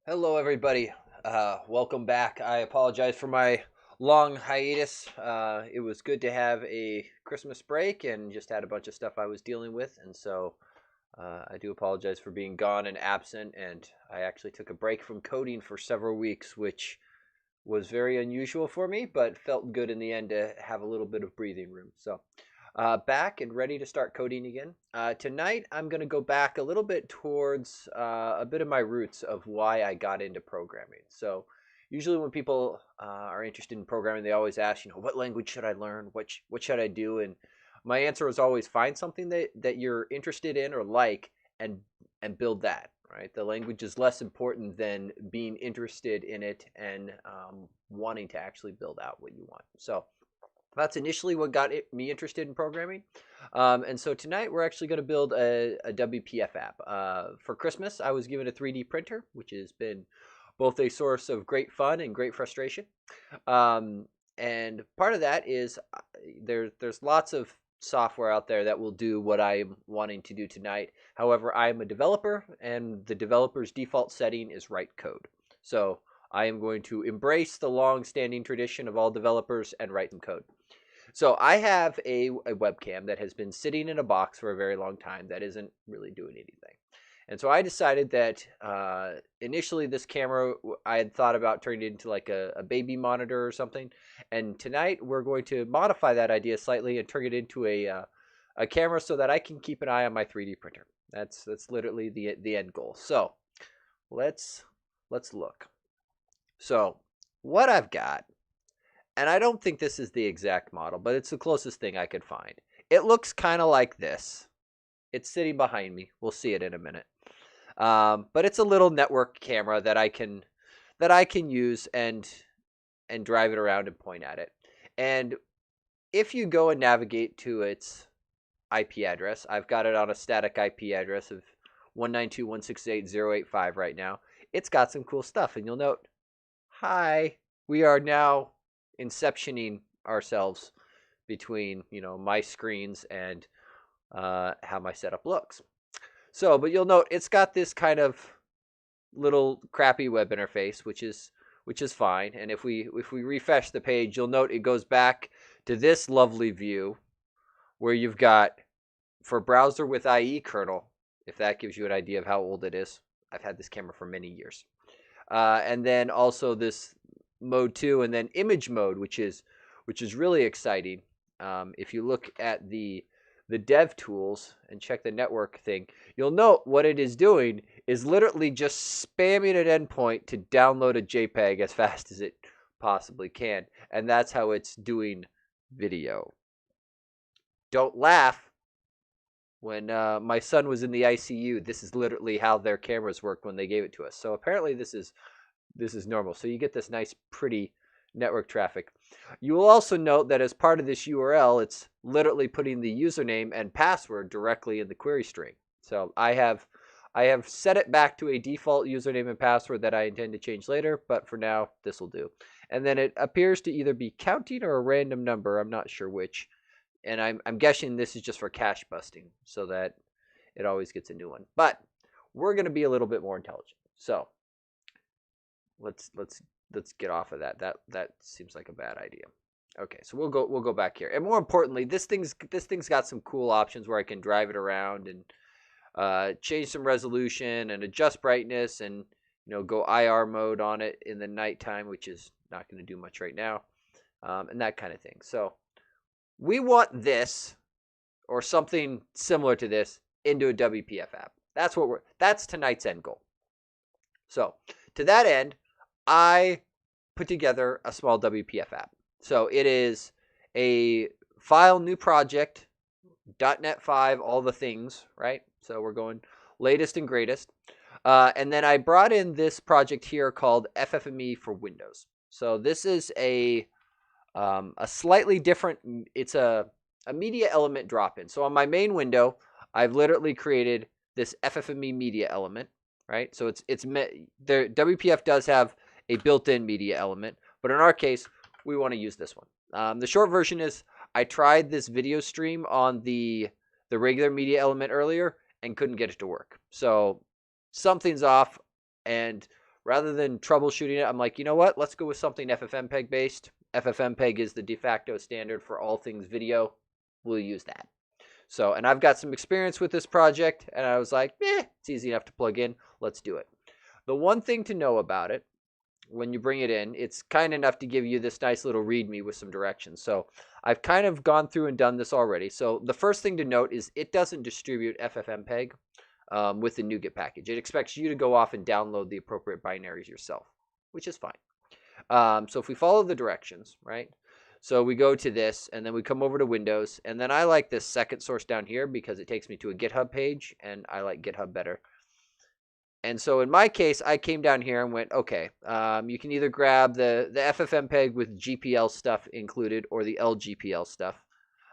Hello, everybody. Welcome back. I apologize for my long hiatus. It was good to have a Christmas break and just had a bunch of stuff I was dealing with. And so I do apologize for being gone and absent. And I actually took a break from coding for several weeks, which was very unusual for me, but felt good in the end to have a little bit of breathing room. So back and ready to start coding again. Tonight, I'm going to go back a little bit towards a bit of my roots of why I got into programming. So, usually when people are interested in programming, they always ask, what language should I learn? What should I do? And my answer is always find something that you're interested in or like, and build that. Right, the language is less important than being interested in it and wanting to actually build out what you want. So that's initially what got me interested in programming. And so tonight we're actually going to build a WPF app. For Christmas, I was given a 3D printer, which has been both a source of great fun and great frustration. Um, and part of that is there's lots of software out there that will do what I'm wanting to do tonight. However, I am a developer, and the developer's default setting is write code. So I am going to embrace the long-standing tradition of all developers and write some code. So I have a webcam that has been sitting in a box for a very long time that isn't really doing anything. And so I decided that initially this camera, I had thought about turning it into like a baby monitor or something. And tonight we're going to modify that idea slightly and turn it into a camera so that I can keep an eye on my 3D printer. That's literally the end goal. So let's look. So what I've got, and I don't think this is the exact model, but it's the closest thing I could find. It looks kind of like this. It's sitting behind me. We'll see it in a minute. But it's a little network camera that I can use and drive it around and point at it. And if you go and navigate to its IP address, I've got it on a static IP address of 192.168.0.85 right now. It's got some cool stuff, and you'll note, hi, we are now inceptioning ourselves between my screens and how my setup looks. So, but you'll note it's got this kind of little crappy web interface, which is fine. And if we refresh the page, you'll note it goes back to this lovely view where you've got for browser with IE kernel, if that gives you an idea of how old it is. I've had this camera for many years. And then also this mode 2, and then image mode, which is really exciting. If you look at the dev tools and check the network thing, you'll note what it is doing is literally just spamming an endpoint to download a JPEG as fast as it possibly can. And that's how it's doing video. Don't laugh. When my son was in the ICU, this is literally how their cameras worked when they gave it to us. So apparently this is normal. So you get this nice, pretty network traffic. You will also note that as part of this URL, it's literally putting the username and password directly in the query string. So I have set it back to a default username and password that I intend to change later, but for now, this will do. And then it appears to either be counting or a random number. I'm not sure which. And I'm guessing this is just for cache busting so that it always gets a new one. But we're going to be a little bit more intelligent. So let's get off of that. That seems like a bad idea. Okay, so we'll go back here. And more importantly, this thing's got some cool options where I can drive it around and change some resolution and adjust brightness and go IR mode on it in the nighttime, which is not going to do much right now, and that kind of thing. So we want this or something similar to this into a WPF app. That's tonight's end goal. So to that end, I put together a small WPF app. So it is a file, new project, .NET 5, all the things, right? So we're going latest and greatest. And then I brought in this project here called FFME for Windows. So this is a slightly different, it's a media element drop-in. So on my main window, I've literally created this FFME media element, right? So the WPF does have a built-in media element, but in our case, we want to use this one. The short version is I tried this video stream on the regular media element earlier and couldn't get it to work. So something's off, and rather than troubleshooting it, I'm like, you know what? Let's go with something FFmpeg based. FFmpeg is the de facto standard for all things video. We'll use that. So, and I've got some experience with this project, and I was like, it's easy enough to plug in. Let's do it. The one thing to know about it, when you bring it in, it's kind enough to give you this nice little README with some directions. So I've kind of gone through and done this already. So the first thing to note is it doesn't distribute FFmpeg with the NuGet package. It expects you to go off and download the appropriate binaries yourself, which is fine. So if we follow the directions, right? So we go to this, and then we come over to Windows, and then I like this second source down here because it takes me to a GitHub page, and I like GitHub better. And so in my case, I came down here and went, okay, you can either grab the FFmpeg with GPL stuff included or the LGPL stuff.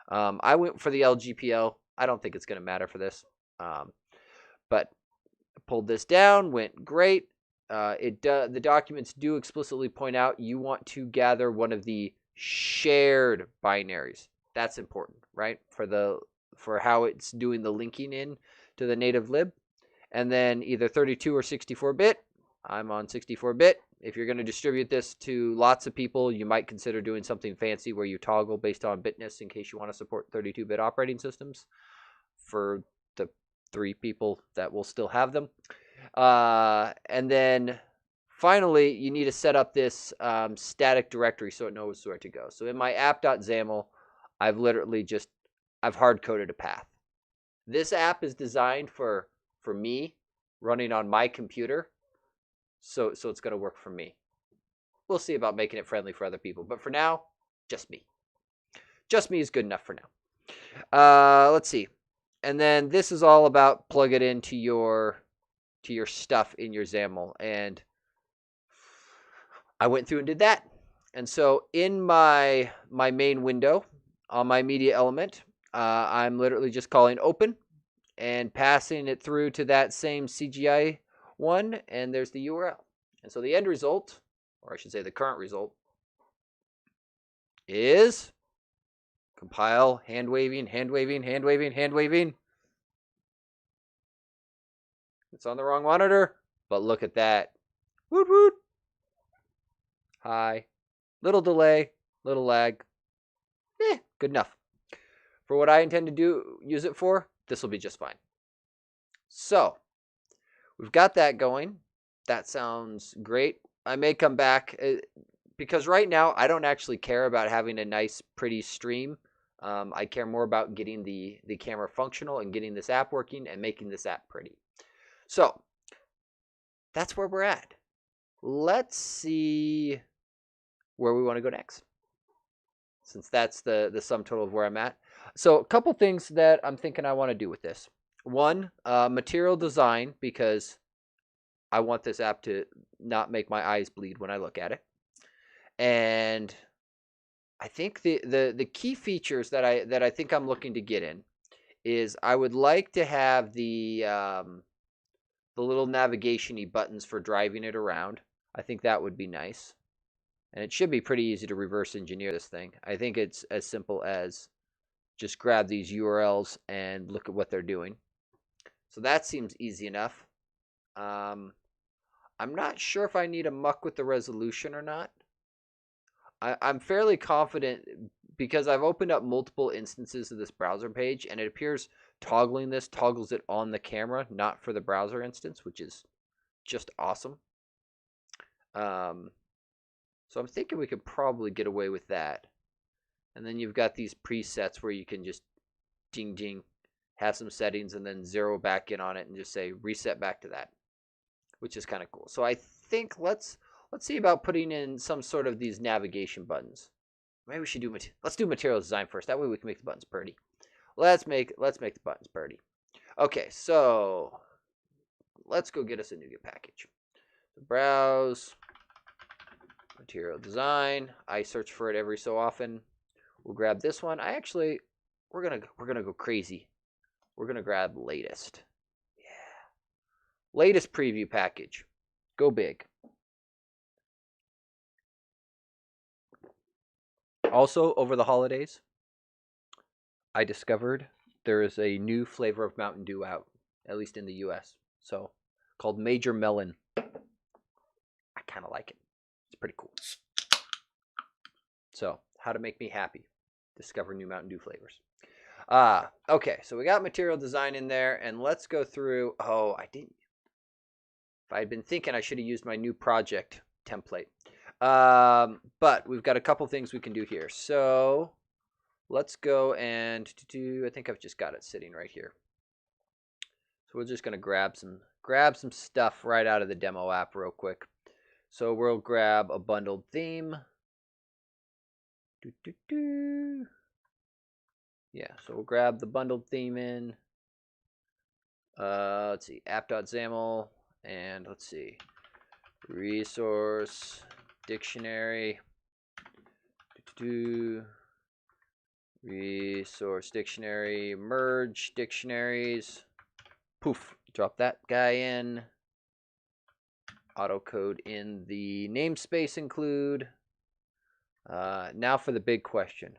I went for the LGPL. I don't think it's going to matter for this. But I pulled this down, went great. The documents do explicitly point out you want to gather one of the shared binaries. That's important, right? For how it's doing the linking in to the native lib. And then either 32 or 64-bit. I'm on 64-bit. If you're going to distribute this to lots of people, you might consider doing something fancy where you toggle based on bitness in case you want to support 32-bit operating systems for the 3 people that will still have them. And then finally, you need to set up this static directory so it knows where to go. So in my app.xaml, I've hard-coded a path. This app is designed for me running on my computer, so it's going to work for me. We'll see about making it friendly for other people, but for now, just me. Just me is good enough for now. Let's see. And then this is all about plug it into your stuff in your XAML, and I went through and did that. And so in my main window on my media element, I'm literally just calling open and passing it through to that same CGI one, and there's the URL. And so the end result, or I should say the current result, is compile, hand waving, hand waving, hand waving, hand waving. It's on the wrong monitor, but look at that. Woot woot. Hi. Little delay, little lag. Good enough. For what I intend to use it for, this will be just fine. So, we've got that going. That sounds great. I may come back because right now I don't actually care about having a nice, pretty stream. I care more about getting the camera functional and getting this app working and making this app pretty. So, that's where we're at. Let's see where we want to go next, since that's the sum total of where I'm at. So a couple things that I'm thinking I want to do with this. One, material design, because I want this app to not make my eyes bleed when I look at it. And I think the key features that I think I'm looking to get in is I would like to have the little navigation-y buttons for driving it around. I think that would be nice. And it should be pretty easy to reverse engineer this thing. I think it's as simple as just grab these URLs and look at what they're doing. So that seems easy enough. I'm not sure if I need to muck with the resolution or not. I'm fairly confident because I've opened up multiple instances of this browser page, and it appears toggling this toggles it on the camera, not for the browser instance, which is just awesome. So I'm thinking we could probably get away with that. And then you've got these presets where you can just ding ding, have some settings, and then zero back in on it and just say reset back to that, which is kind of cool. So I think let's see about putting in some sort of these navigation buttons. Maybe we should let's do material design first. That way we can make the buttons pretty. Let's make the buttons pretty. Okay, so let's go get us a NuGet package. Browse material design. I search for it every so often. We'll grab this one. We're gonna go crazy. We're gonna grab latest. Yeah, latest preview package. Go big. Also, over the holidays, I discovered there is a new flavor of Mountain Dew out, at least in the U.S. So, called Major Melon. kind of like it. It's pretty cool. So, how to make me happy. Discover new Mountain Dew flavors. Okay, so we got material design in there, and let's go through. Oh, I didn't. If I had been thinking, I should have used my new project template. But we've got a couple things we can do here. So let's go and do. I think I've just got it sitting right here. So we're just gonna grab some stuff right out of the demo app real quick. So we'll grab a bundled theme. Yeah, so we'll grab the bundled theme in. Let's see, app.xaml, and let's see, resource dictionary. Resource dictionary, merge dictionaries. Poof, drop that guy in. Autocode in the namespace include. Now for the big question.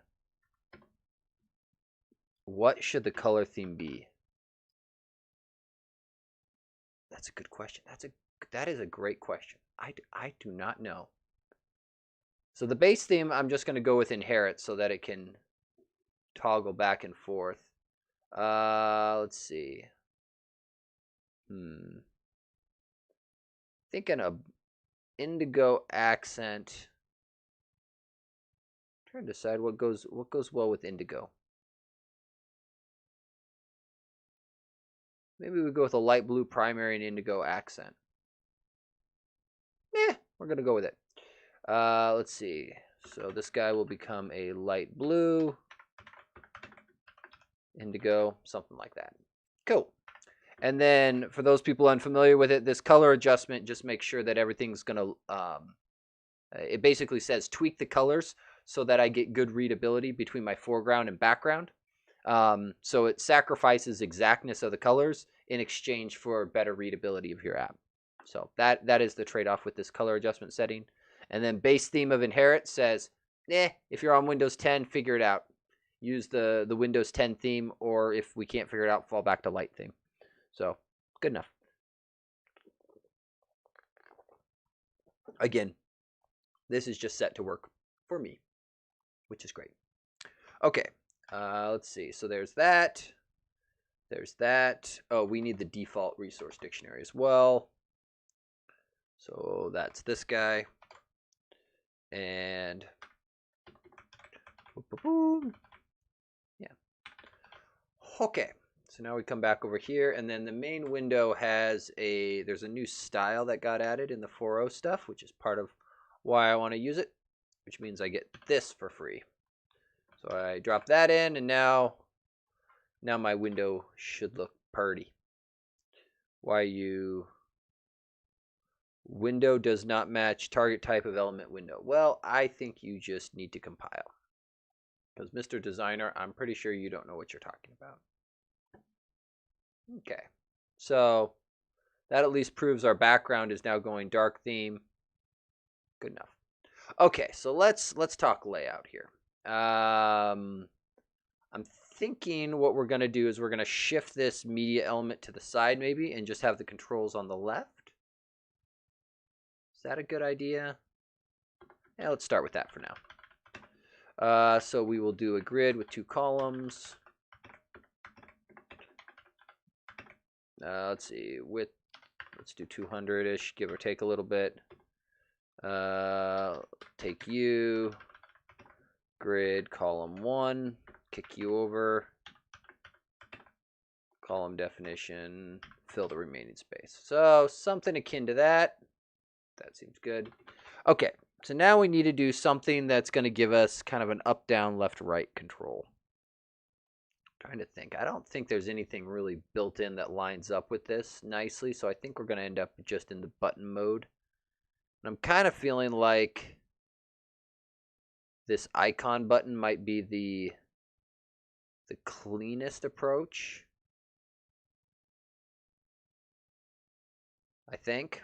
What should the color theme be? That's a good question. That is a great question. I do not know. So the base theme, I'm just going to go with inherit so that it can toggle back and forth. Let's see. Thinking a indigo accent. I'm trying to decide what goes well with indigo. Maybe we go with a light blue primary and indigo accent. We're gonna go with it. Let's see. So this guy will become a light blue, indigo, something like that. Cool. And then for those people unfamiliar with it, this color adjustment just makes sure that everything's gonna. It basically says tweak the colors so that I get good readability between my foreground and background. So it sacrifices exactness of the colors in exchange for better readability of your app. So that is the trade-off with this color adjustment setting. And then base theme of inherit says, if you're on Windows 10, figure it out. Use the Windows 10 theme, or if we can't figure it out, fall back to light theme. So good enough. Again, this is just set to work for me, which is great. Okay, let's see. So there's that. There's that. Oh, we need the default resource dictionary as well. So that's this guy. And yeah. Okay. So now we come back over here, and then the main window has there's a new style that got added in the 4.0 stuff, which is part of why I want to use it, which means I get this for free. So I drop that in, and now my window should look purty. Window does not match target type of element window. Well, I think you just need to compile. Because Mr. Designer, I'm pretty sure you don't know what you're talking about. Okay, so that at least proves our background is now going dark theme. Good enough. Okay, so let's talk layout here. I'm thinking what we're going to do is we're going to shift this media element to the side maybe and just have the controls on the left. Is that a good idea? Yeah, let's start with that for now. So we will do a grid with 2 columns. Let's see, let's do 200-ish, give or take a little bit. Take you, grid, column 1, kick you over, column definition, fill the remaining space. So something akin to that. That seems good. Okay, so now we need to do something that's going to give us kind of an up, down, left, right control. Trying to think. I don't think there's anything really built in that lines up with this nicely, so I think we're going to end up just in the button mode. And I'm kind of feeling like this icon button might be the cleanest approach, I think.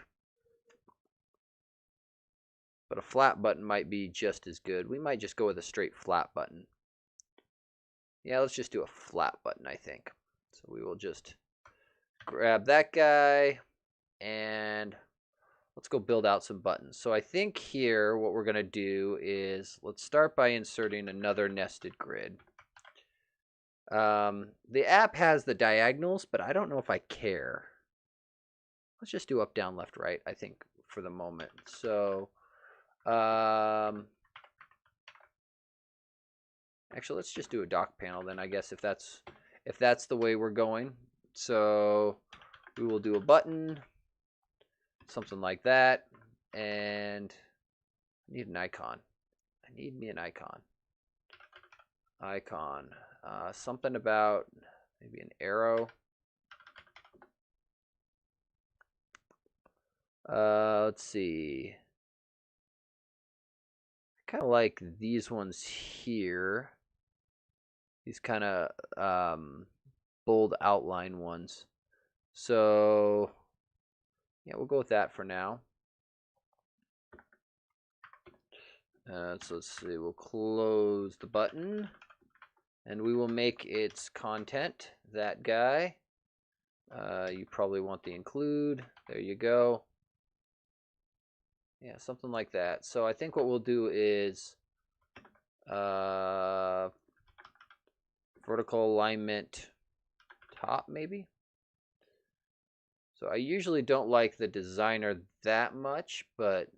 But a flat button might be just as good. We might just go with a straight flat button. Yeah, let's just do a flat button, I think. So we will just grab that guy and let's go build out some buttons. So I think here what we're going to do is let's start by inserting another nested grid. The app has the diagonals, but I don't know if I care. Let's just do up, down, left, right, I think, for the moment. So actually, let's just do a dock panel then, I guess, if that's the way we're going. So we will do a button, something like that, and I need an icon. I need me an icon. Something about maybe an arrow. Let's see. I kind of like these ones here. These kind of bold outline ones. So yeah, we'll go with that for now. So let's see, we'll close the button and we will make its content that guy. You probably want the include. There you go. Yeah, something like that. So I think what we'll do is vertical alignment top, maybe. So I usually don't like the designer that much, but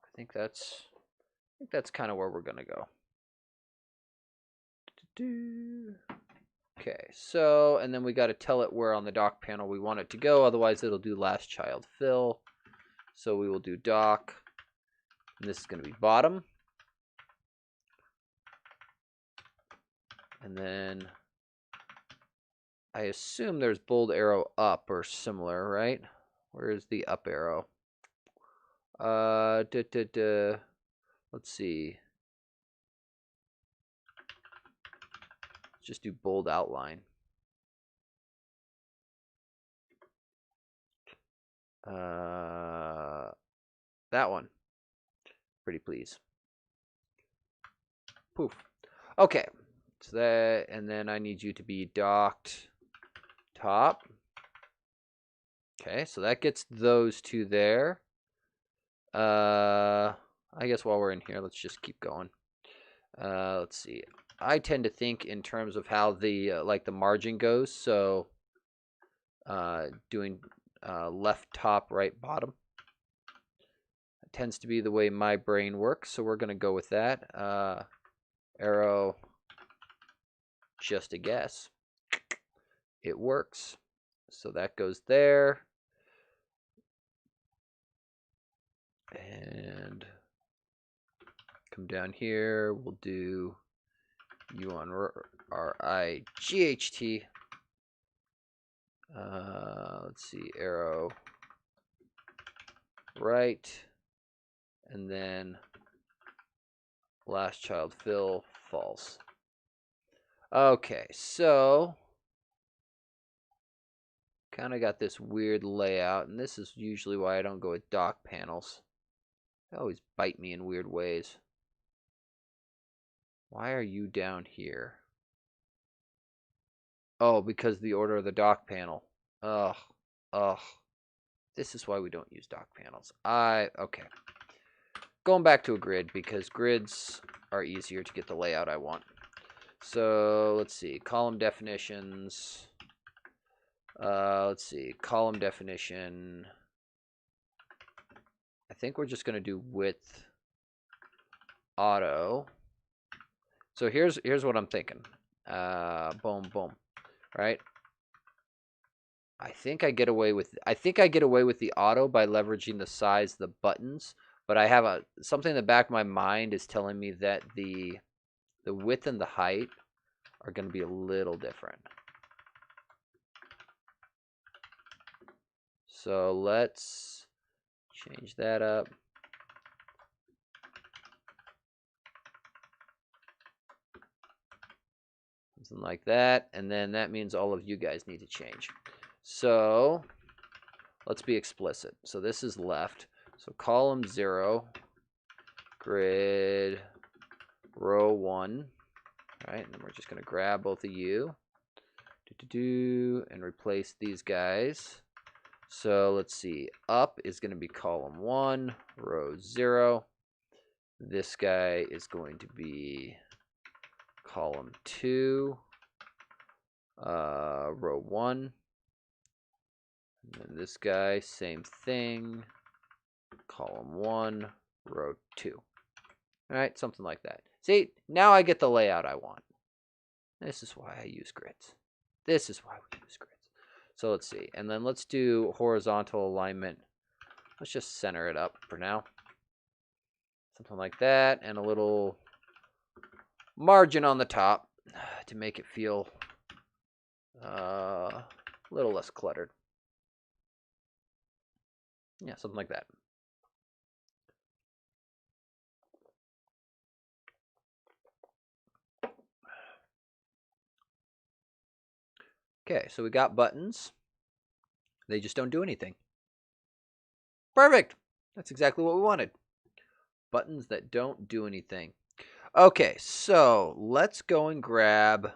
I think that's kind of where we're gonna go. Okay, so and then we got to tell it where on the dock panel we want it to go, otherwise it'll do last child fill. So we will do dock, and this is going to be bottom. And then I assume there's bold arrow up or similar, right? Where is the up arrow? Let's see. Let's just do bold outline. That one. Pretty please. Poof. Okay. So that, and then I need you to be docked top. Okay, so that gets those two there. I guess while we're in here, let's just keep going. Let's see. I tend to think in terms of how the like the margin goes. So doing left top, right bottom. It tends to be the way my brain works. So we're going to go with that. Arrow, just a guess. It works. So that goes there. And come down here. We'll do U on RIGHT. Let's see, arrow right, and then last child fill false. Okay, so kind of got this weird layout, and this is usually why I don't go with dock panels. They always bite me in weird ways. Why are you down here? Oh, because the order of the dock panel. Ugh. This is why we don't use dock panels. Okay. Going back to a grid because grids are easier to get the layout I want. So let's see, column definitions. Let's see, column definition. I think we're just going to do width auto. So here's what I'm thinking. Boom, boom. Right? I think I get away with the auto by leveraging the size of the buttons, but I have something in the back of my mind is telling me that the width and the height are going to be a little different. So let's change that up. Something like that, and then that means all of you guys need to change. So let's be explicit. So this is left. So column 0, grid row 1. All right, and then we're just going to grab both of you and replace these guys. So let's see. Up is going to be column 1, row 0. This guy is going to be column 2, row 1. And then this guy, same thing, column 1, row 2. All right, something like that. See, now I get the layout I want. This is why I use grids. This is why we use grids. So let's see. And then let's do horizontal alignment. Let's just center it up for now. Something like that. And a little margin on the top to make it feel a little less cluttered. Yeah, something like that. Okay, so we got buttons. They just don't do anything. Perfect. That's exactly what we wanted. Buttons that don't do anything. Okay, so let's go and grab,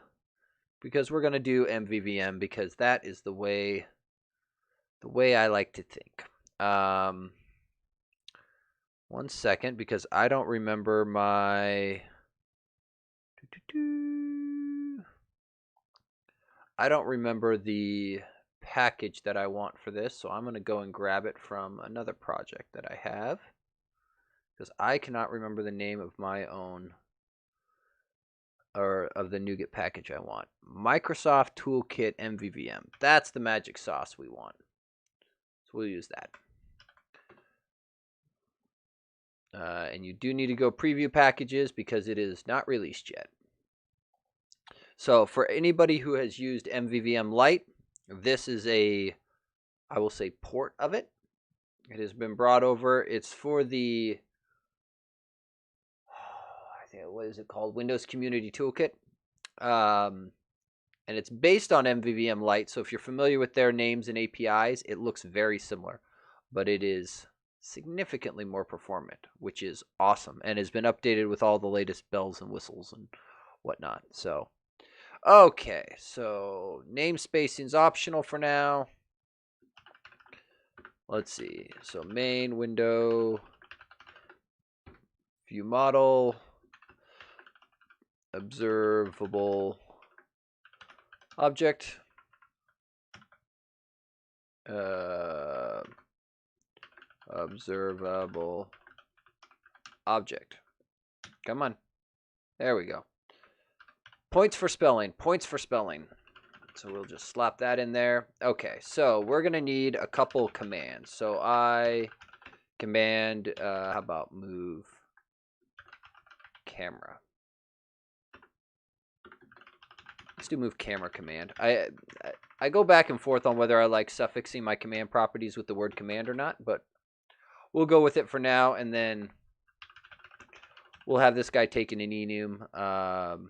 because we're going to do MVVM, because that is the way I like to think. 1 second, because I don't remember my... I don't remember the package that I want for this, so I'm going to go and grab it from another project that I have, because I cannot remember the name of my own, or of the NuGet package I want. Microsoft Toolkit MVVM. That's the magic sauce we want. So we'll use that. And you do need to go preview packages because it is not released yet. So for anybody who has used MVVM Lite, this is a, I will say, port of it. It has been brought over. It's for the, I think, what is it called? Windows Community Toolkit. And it's based on MVVM Lite. So if you're familiar with their names and APIs, it looks very similar. But it is significantly more performant, which is awesome, and has been updated with all the latest bells and whistles and whatnot. So, okay, so namespacing is optional for now. Let's see. So main window, view model, observable object, observable object. Come on. There we go. Points for spelling. Points for spelling. So we'll just slap that in there. Okay, so we're going to need a couple commands. So I command, how about move camera? Let's do move camera command. I go back and forth on whether I like suffixing my command properties with the word command or not, but we'll go with it for now, and then we'll have this guy taking an enum.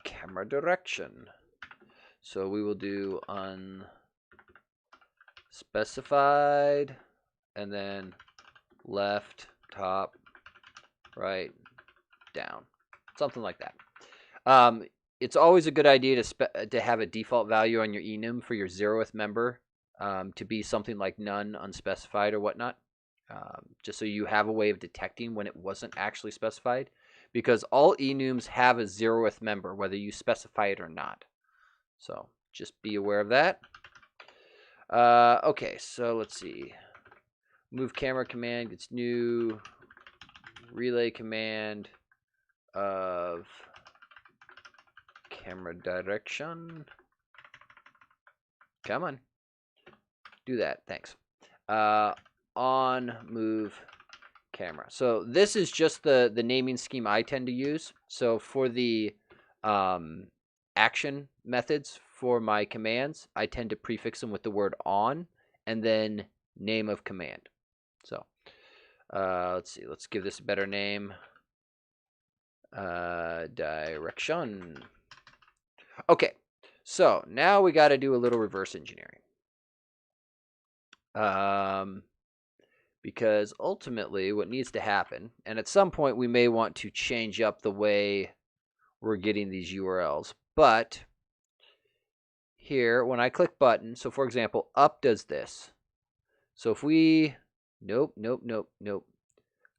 Camera direction. So we will do unspecified, and then left, top, right, down, something like that. It's always a good idea to have a default value on your enum for your 0th member to be something like none, unspecified, or whatnot, just so you have a way of detecting when it wasn't actually specified, because all enums have a 0th member, whether you specify it or not. So just be aware of that. Okay, so let's see. Move camera command gets new relay command of camera direction. Come on. Do that. Thanks. On move camera. So this is just the naming scheme I tend to use. So for the action methods for my commands, I tend to prefix them with the word on and then name of command. So let's see. Let's give this a better name. Direction. Okay, so now we got to do a little reverse engineering. Because ultimately what needs to happen, and at some point we may want to change up the way we're getting these URLs, but here, when I click button, so for example, up does this. So if we, nope,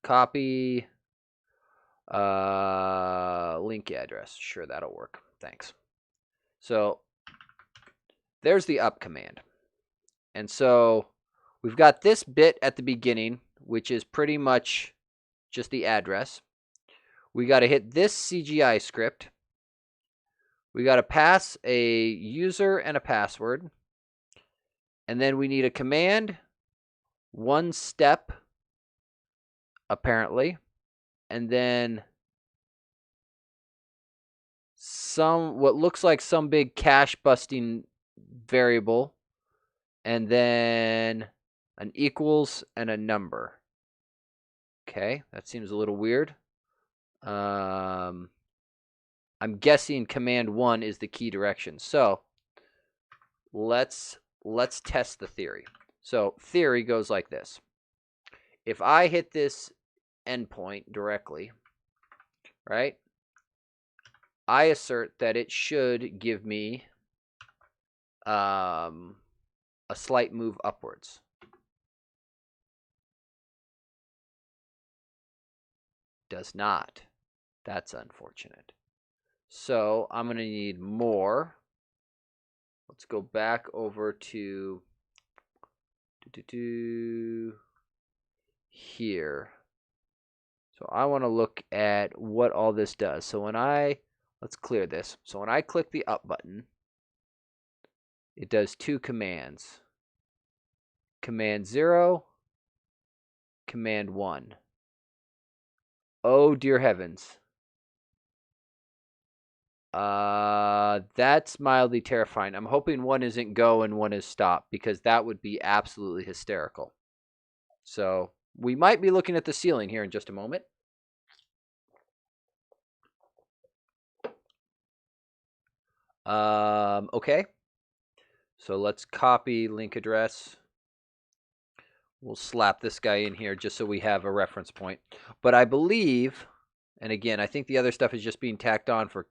copy link address. Sure, that'll work. Thanks. So there's the up command. And so we've got this bit at the beginning, which is pretty much just the address. We got to hit this CGI script. We got to pass a user and a password. And then we need a command, one step, apparently. And then what looks like some big cache busting variable. And then an equals and a number. Okay, that seems a little weird. I'm guessing command 1 is the key direction. So let's test the theory. So theory goes like this. If I hit this endpoint directly, right, I assert that it should give me a slight move upwards. Does not. That's unfortunate. So I'm going to need more. Let's go back over to here. So I want to look at what all this does. So when let's clear this. So when I click the up button, it does two commands. Command 0, command 1. Oh, dear heavens. That's mildly terrifying. I'm hoping one isn't go and one is stop, because that would be absolutely hysterical. So we might be looking at the ceiling here in just a moment. Okay. So let's copy link address. We'll slap this guy in here just so we have a reference point. But I believe, and again, I think the other stuff is just being tacked on for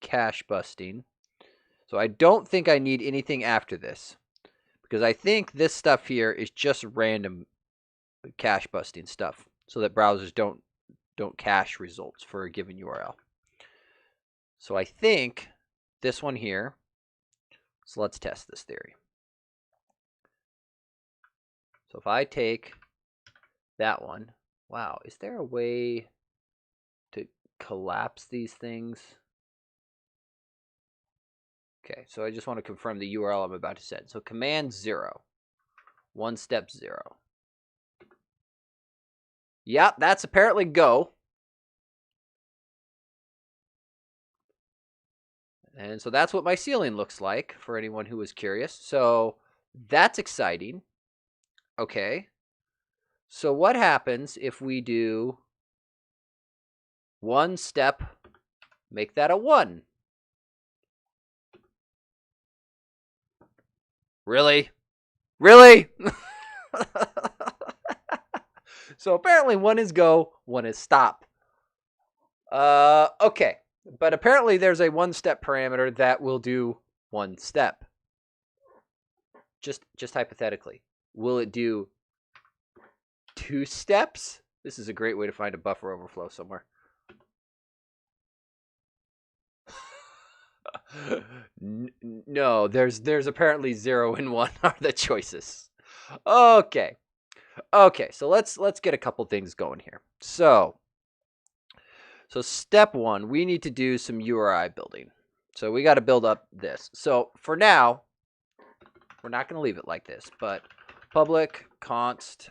cache busting. So I don't think I need anything after this, because I think this stuff here is just random cache busting stuff so that browsers don't cache results for a given URL. So I think this one here. So let's test this theory. So if I take that one, wow, is there a way to collapse these things? Okay, so I just want to confirm the URL I'm about to send. So command 0, one step 0. Yep, that's apparently go. And so that's what my ceiling looks like for anyone who was curious. So that's exciting. Okay. So what happens if we do one step, make that a 1? Really? Really? So apparently 1 is go, 1 is stop. Okay. But apparently there's a 1-step parameter that will do 1 step. Just hypothetically. Will it do 2 steps? This is a great way to find a buffer overflow somewhere. No, there's apparently 0 and 1 are the choices. Okay. Okay, so let's get a couple things going here. So step 1, we need to do some URI building. So we got to build up this. So for now, we're not going to leave it like this, but public const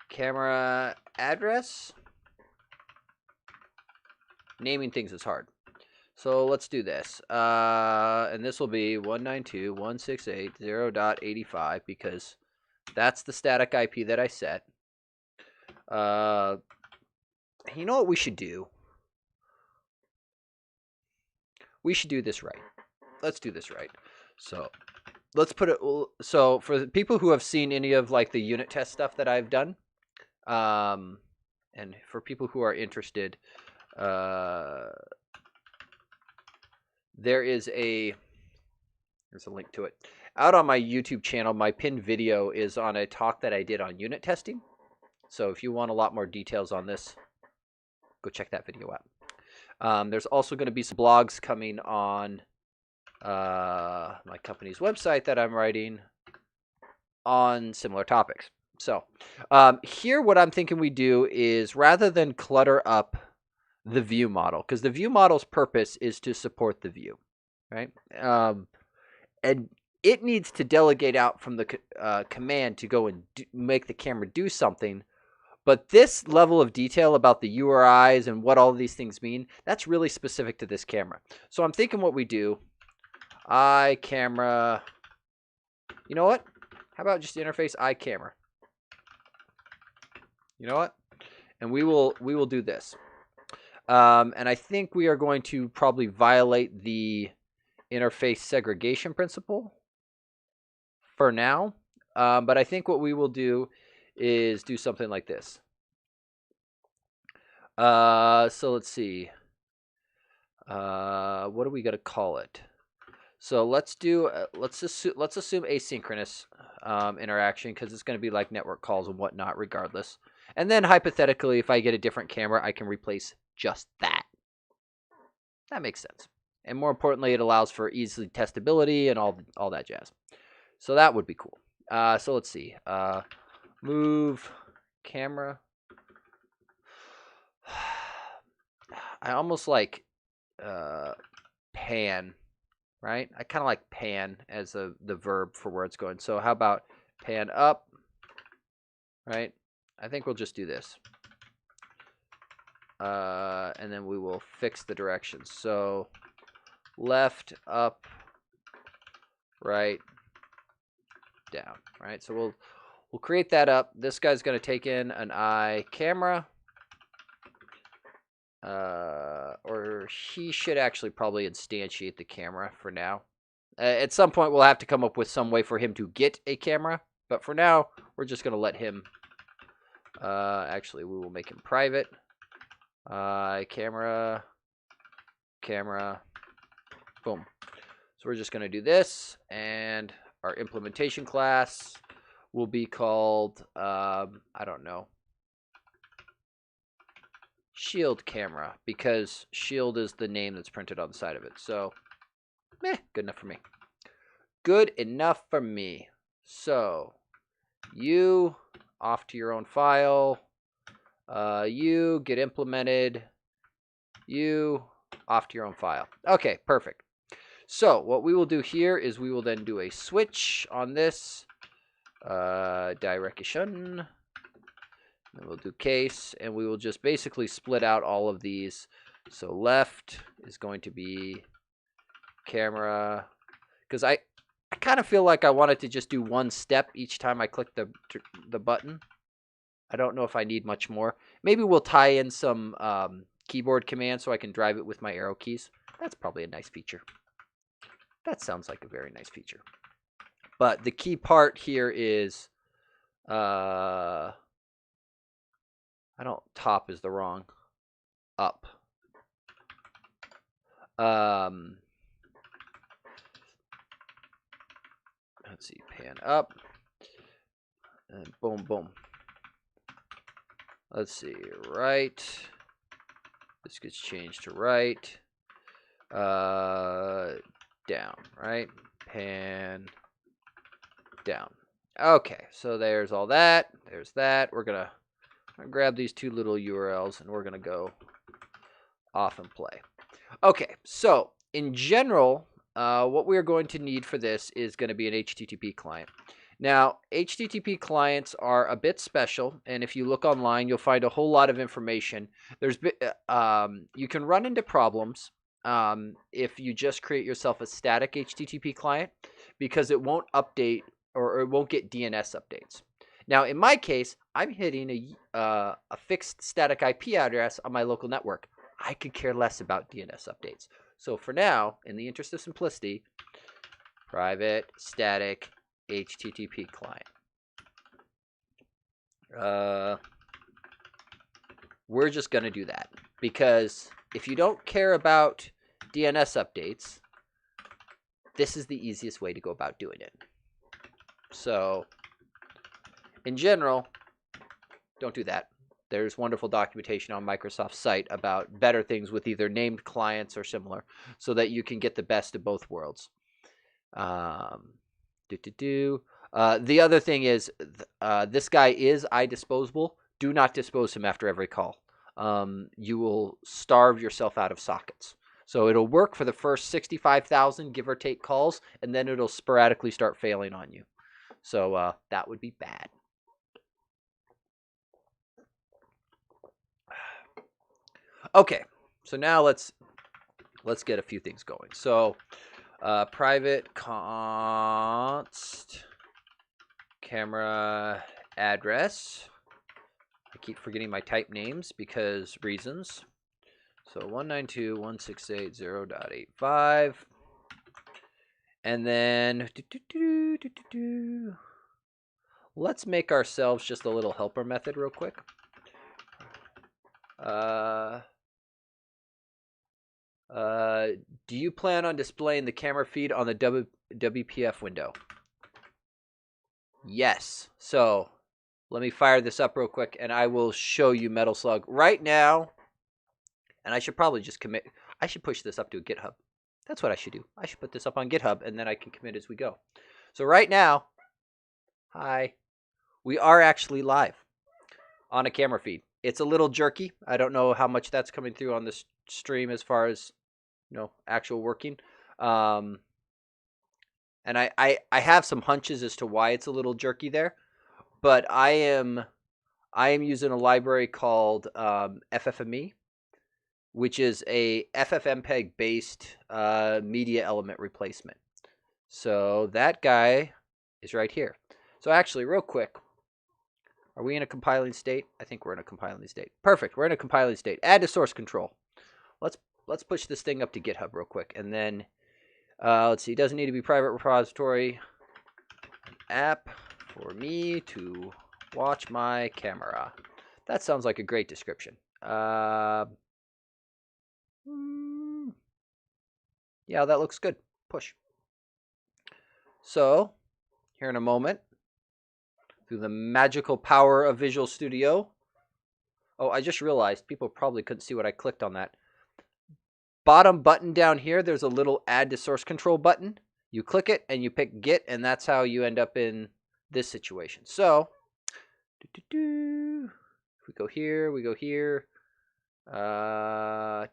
camera address. Naming things is hard. So let's do this. And this will be 192.168.0.85 because that's the static IP that I set. You know what we should do? We should do this right. Let's do this right. So let's put it. So for the people who have seen any of like the unit test stuff that I've done, and for people who are interested, there's a link to it. Out on my YouTube channel, my pinned video is on a talk that I did on unit testing. So if you want a lot more details on this, go check that video out. There's also going to be some blogs coming on my company's website that I'm writing on similar topics. So here what I'm thinking we do is, rather than clutter up the view model, because the view model's purpose is to support the view, right? And it needs to delegate out from the command to go and make the camera do something. But this level of detail about the URIs and what all of these things mean, that's really specific to this camera. So I'm thinking what we do, iCamera, you know what? How about just interface iCamera? You know what? And we will do this. And I think we are going to probably violate the interface segregation principle for now. But I think what we will do is do something like this. So let's see. What are we gonna call it? So let's do let's assume asynchronous interaction, because it's going to be like network calls and whatnot regardless. And then hypothetically, if I get a different camera, I can replace just that. That makes sense. And more importantly, it allows for easy testability and all that jazz. So that would be cool. So let's see. Move camera. I almost like pan, right? I kind of like pan as the verb for where it's going. So how about pan up, right? I think we'll just do this. And then we will fix the directions. So left, up, right, down, right? So we'll create that up. This guy's going to take in an iCamera. Or he should actually probably instantiate the camera for now. At some point, we'll have to come up with some way for him to get a camera. But for now, we're just going to let him... actually, we will make him private. Camera. Boom. So we're just going to do this. And our implementation class will be called, I don't know, Shield Camera, because Shield is the name that's printed on the side of it. So, good enough for me. Good enough for me. So, you off to your own file. You get implemented. You off to your own file. Okay, perfect. So, what we will do here is we will then do a switch on this direction. And we'll do case, and we will just basically split out all of these. So left is going to be camera, because I kind of feel like I wanted to just do one step each time I click the button. I don't know if I need much more. Maybe we'll tie in some keyboard commands so I can drive it with my arrow keys. That's probably a nice feature. That sounds like a very nice feature. But the key part here is... top is the wrong. Up. Let's see, pan up. And boom, boom. Let's see, right. This gets changed to right. Down, right? Pan down. Okay, so there's all that. There's that. We're going to grab these two little URLs, and we're going to go off and play. Okay, so in general, what we're going to need for this is going to be an HTTP client. Now, HTTP clients are a bit special, and if you look online, you'll find a whole lot of information. You can run into problems if you just create yourself a static HTTP client, because it won't update or it won't get DNS updates. Now, in my case, I'm hitting a fixed static IP address on my local network. I could care less about DNS updates. So for now, in the interest of simplicity, private static HTTP client. We're just going to do that. because if you don't care about DNS updates, this is the easiest way to go about doing it. So in general, don't do that. There's wonderful documentation on Microsoft's site about better things with either named clients or similar, so that you can get the best of both worlds. The other thing is, this guy is iDisposable. Do not dispose him after every call. You will starve yourself out of sockets. So it'll work for the first 65,000 give or take calls, and then it'll sporadically start failing on you. So that would be bad. Okay, so now let's get a few things going. So private const camera address. I keep forgetting my type names because reasons. So 192.168.0.85. And then let's make ourselves just a little helper method real quick. Do you plan on displaying the camera feed on the WPF window? Yes. So let me fire this up real quick, and I will show you Metal Slug right now. And I should probably just commit. I should push this up to a GitHub. That's what I should do. I should put this up on GitHub, and then I can commit as we go. So right now, hi, we are actually live on a camera feed. It's a little jerky. I don't know how much that's coming through on this stream as far as, actual working. And I have some hunches as to why it's a little jerky there, but I am using a library called FFME, which is a FFmpeg based media element replacement. So that guy is right here. So actually, real quick, are we in a compiling state? I think we're in a compiling state. Perfect. We're in a compiling state. Add to source control. Let's push this thing up to GitHub real quick, and then let's see. It doesn't need to be private repository. App for me to watch my camera. That sounds like a great description. Yeah, that looks good. Push. So here in a moment, through the magical power of Visual Studio. Oh, I just realized people probably couldn't see what I clicked on that. Bottom button down here, there's a little add to source control button. You click it and you pick Git, and that's how you end up in this situation. So, if we go here, we go here. So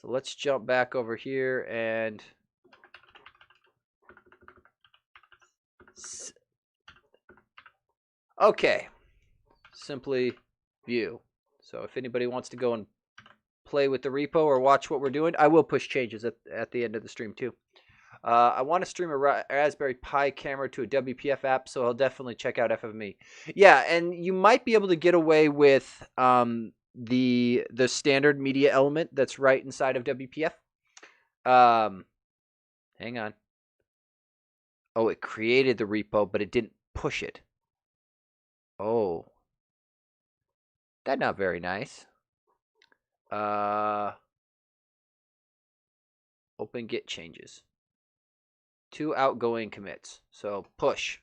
let's jump back over here and okay, simply view. So if anybody wants to go and play with the repo or watch what we're doing, I will push changes at the end of the stream too. I want to stream a Raspberry Pi camera to a WPF app, so I'll definitely check out FFME. Yeah, and you might be able to get away with the standard media element that's right inside of WPF. Hang on. Oh, it created the repo, but it didn't push it. Oh, that's not very nice. Open Git changes. 2 outgoing commits. So push.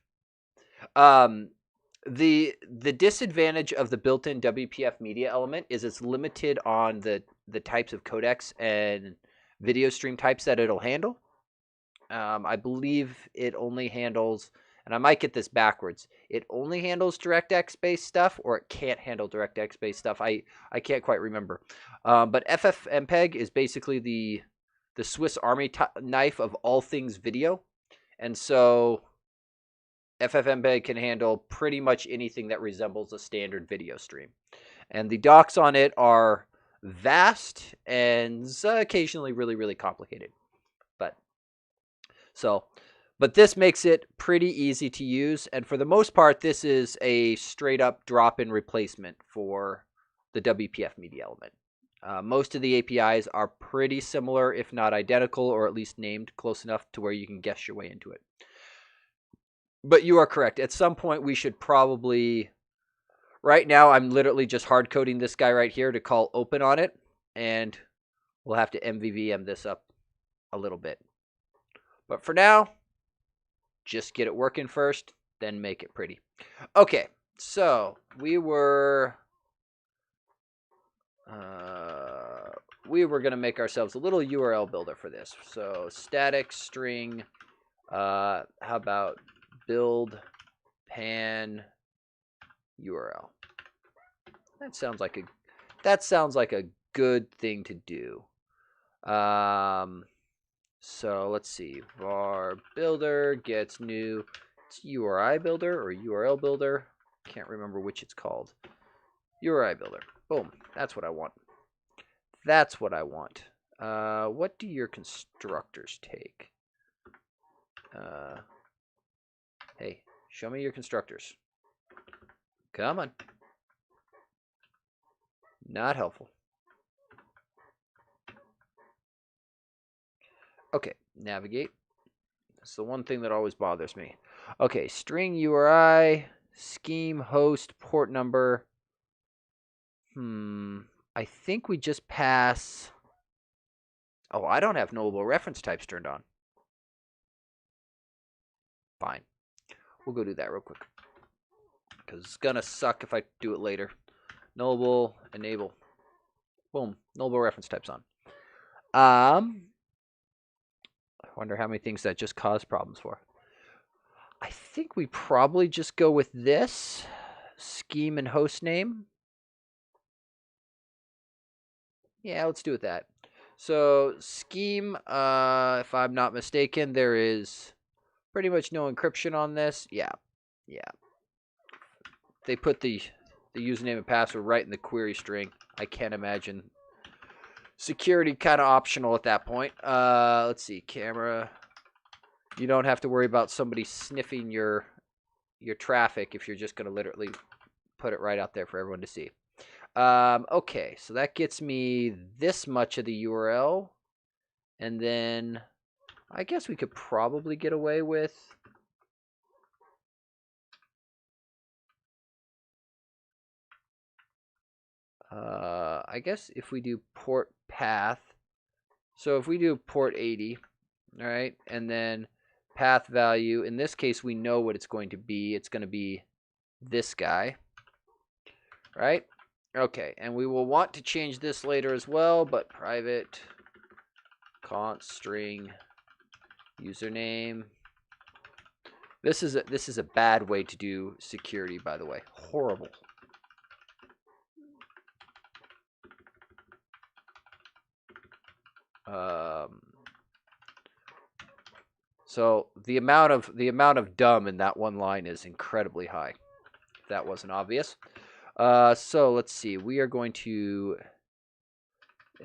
The disadvantage of the built-in WPF media element is it's limited on the types of codecs and video stream types that it'll handle. I believe it only handles, and I might get this backwards, it only handles DirectX based stuff, or it can't handle DirectX based stuff. I can't quite remember. But FFmpeg is basically the Swiss Army knife of all things video. And so FFmpeg can handle pretty much anything that resembles a standard video stream. And the docs on it are vast and occasionally really, really complicated. But this makes it pretty easy to use. And for the most part, this is a straight up drop-in replacement for the WPF media element. Most of the APIs are pretty similar, if not identical, or at least named close enough to where you can guess your way into it. But you are correct. At some point, we should probably Right now, I'm literally just hard coding this guy right here to call open on it, and we'll have to MVVM this up a little bit. But for now, just get it working first, then make it pretty. Okay, so we were going to make ourselves a little URL builder for this. So static string, how about build pan URL? That sounds like a good thing to do. So let's see. Var builder gets new. It's URI builder or URL builder. Can't remember which it's called. URI builder. Boom. That's what I want. That's what I want. What do your constructors take? Hey, show me your constructors. Come on. Not helpful. Okay, navigate. That's the one thing that always bothers me. Okay, string URI, scheme, host, port number. I think we just pass. Oh, I don't have nullable reference types turned on. Fine. We'll go do that real quick. Because it's going to suck if I do it later. Nullable, enable. Boom. Nullable reference types on. I wonder how many things that just caused problems for. I think we probably just go with this. Scheme and host name. Yeah, let's do it that. So scheme, if I'm not mistaken, there is pretty much no encryption on this. Yeah. They put the username and password right in the query string. I can't imagine. Security kind of optional at that point. Let's see, camera. You don't have to worry about somebody sniffing your traffic if you're just going to literally put it right out there for everyone to see. Okay, so that gets me this much of the URL. And then I guess we could probably get away with... I guess if we do port path, so if we do port 80, all right, and then path value, in this case we know what it's going to be. It's going to be this guy, right? Okay, and we will want to change this later as well, but private const string username. This is a bad way to do security, by the way. Horrible. So the amount of dumb in that one line is incredibly high. If that wasn't obvious. So let's see. We are going to.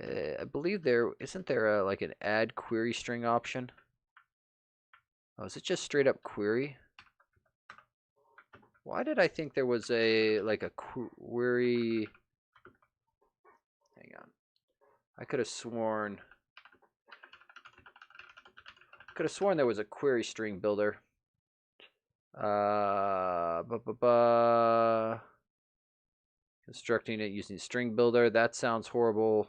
I believe there isn't there like an add query string option. Oh, is it just straight up query? Why did I think there was a query? Hang on. I could have sworn there was a query string builder. Constructing it using string builder. That sounds horrible.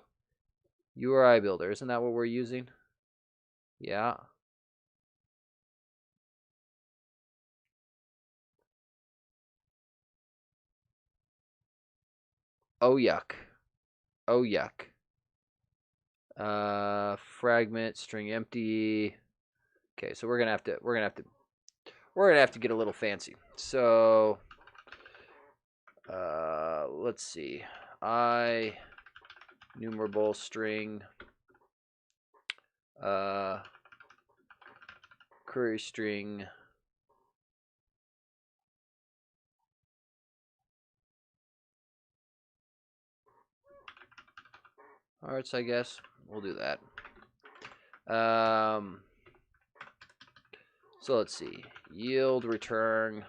URI builder. Isn't that what we're using? Yeah. Oh yuck. Oh yuck. Fragment string empty. Okay, so we're gonna have to get a little fancy. So let's see. Numerable string query string arts, I guess. We'll do that. So let's see. Yield return.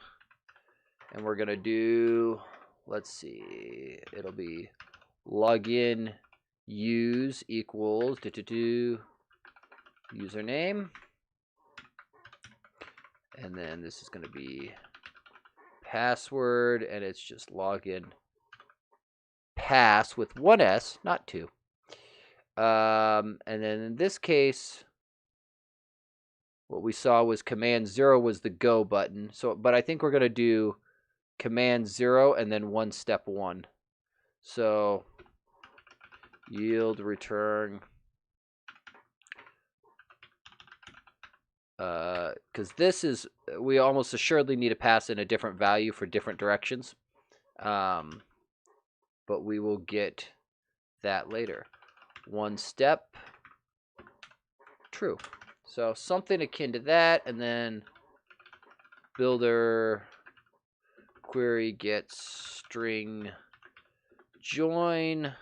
And we're going to do, let's see, it'll be login use equals username. And then this is going to be password, and it's just login pass with one S, not two. And then in this case, what we saw was command 0 was the go button. So, but I think we're going to do command 0 and then one step 1. So yield return, because this is, we almost assuredly need to pass in a different value for different directions. But we will get that later. One step, true. So something akin to that, and then builder query gets string join.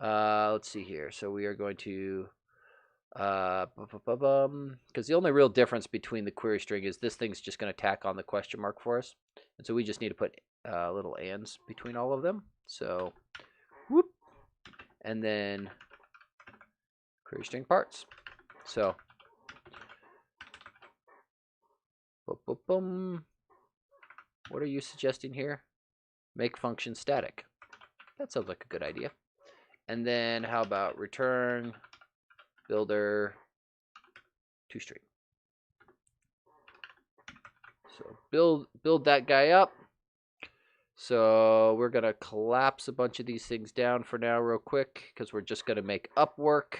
Let's see here. So we are going to, because the only real difference between the query string is this thing's just going to tack on the question mark for us. And so we just need to put little ands between all of them. So, whoop. And then query string parts. So, boom. What are you suggesting here? Make function static. That sounds like a good idea. And then how about return builder toString. So build that guy up. So we're gonna collapse a bunch of these things down for now real quick, because we're just gonna make up work.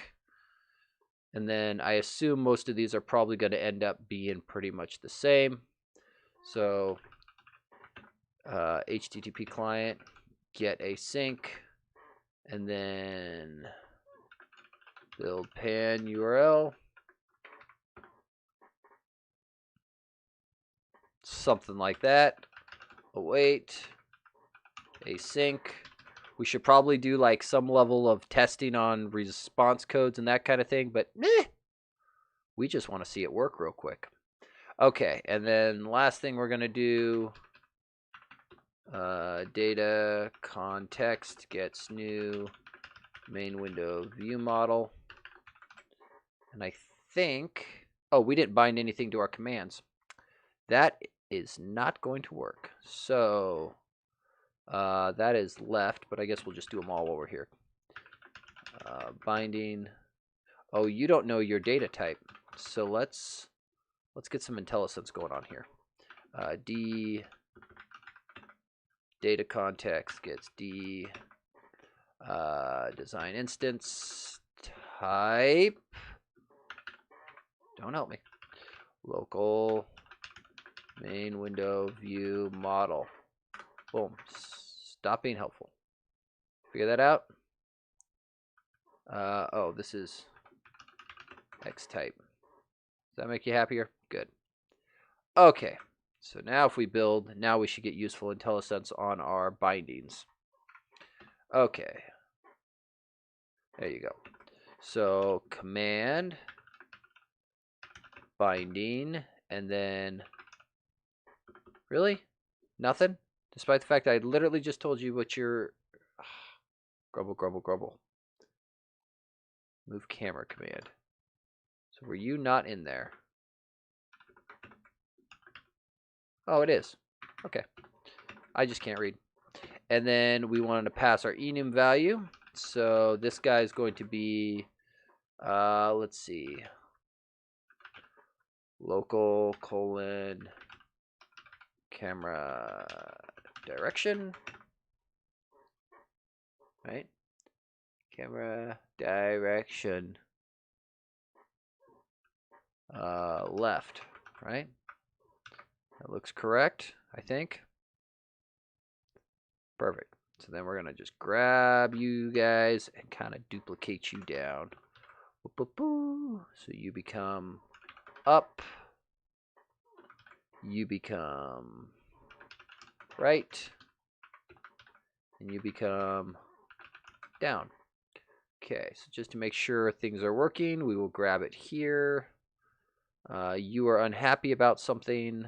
And then I assume most of these are probably gonna end up being pretty much the same. So HTTP client get async, and then build pan URL, something like that. Await async. We should probably do like some level of testing on response codes and that kind of thing, but we just want to see it work real quick. Okay, and then last thing we're going to do, data context gets new main window view model. And I think, oh, we didn't bind anything to our commands. That is not going to work. So that is left, but I guess we'll just do them all while we're here. Binding. Oh, you don't know your data type. So let's get some IntelliSense going on here. D data context gets D design instance type. Don't help me. Local main window view model. Boom. Stop being helpful. Figure that out. Oh, this is X type. Does that make you happier? Good. Okay. So now if we build, now we should get useful IntelliSense on our bindings. Okay. There you go. So command binding, and then really nothing, despite the fact that I literally just told you what your grumble. Move camera command. So were you not in there? Oh, it is. Okay. I just can't read. And then we wanted to pass our enum value. So this guy is going to be, let's see, local colon camera direction, right? Camera direction left, right? That looks correct, I think. Perfect. So then we're going to just grab you guys and kind of duplicate you down. So you become up. You become right. And you become down. Okay, so just to make sure things are working, we will grab it here. You are unhappy about something.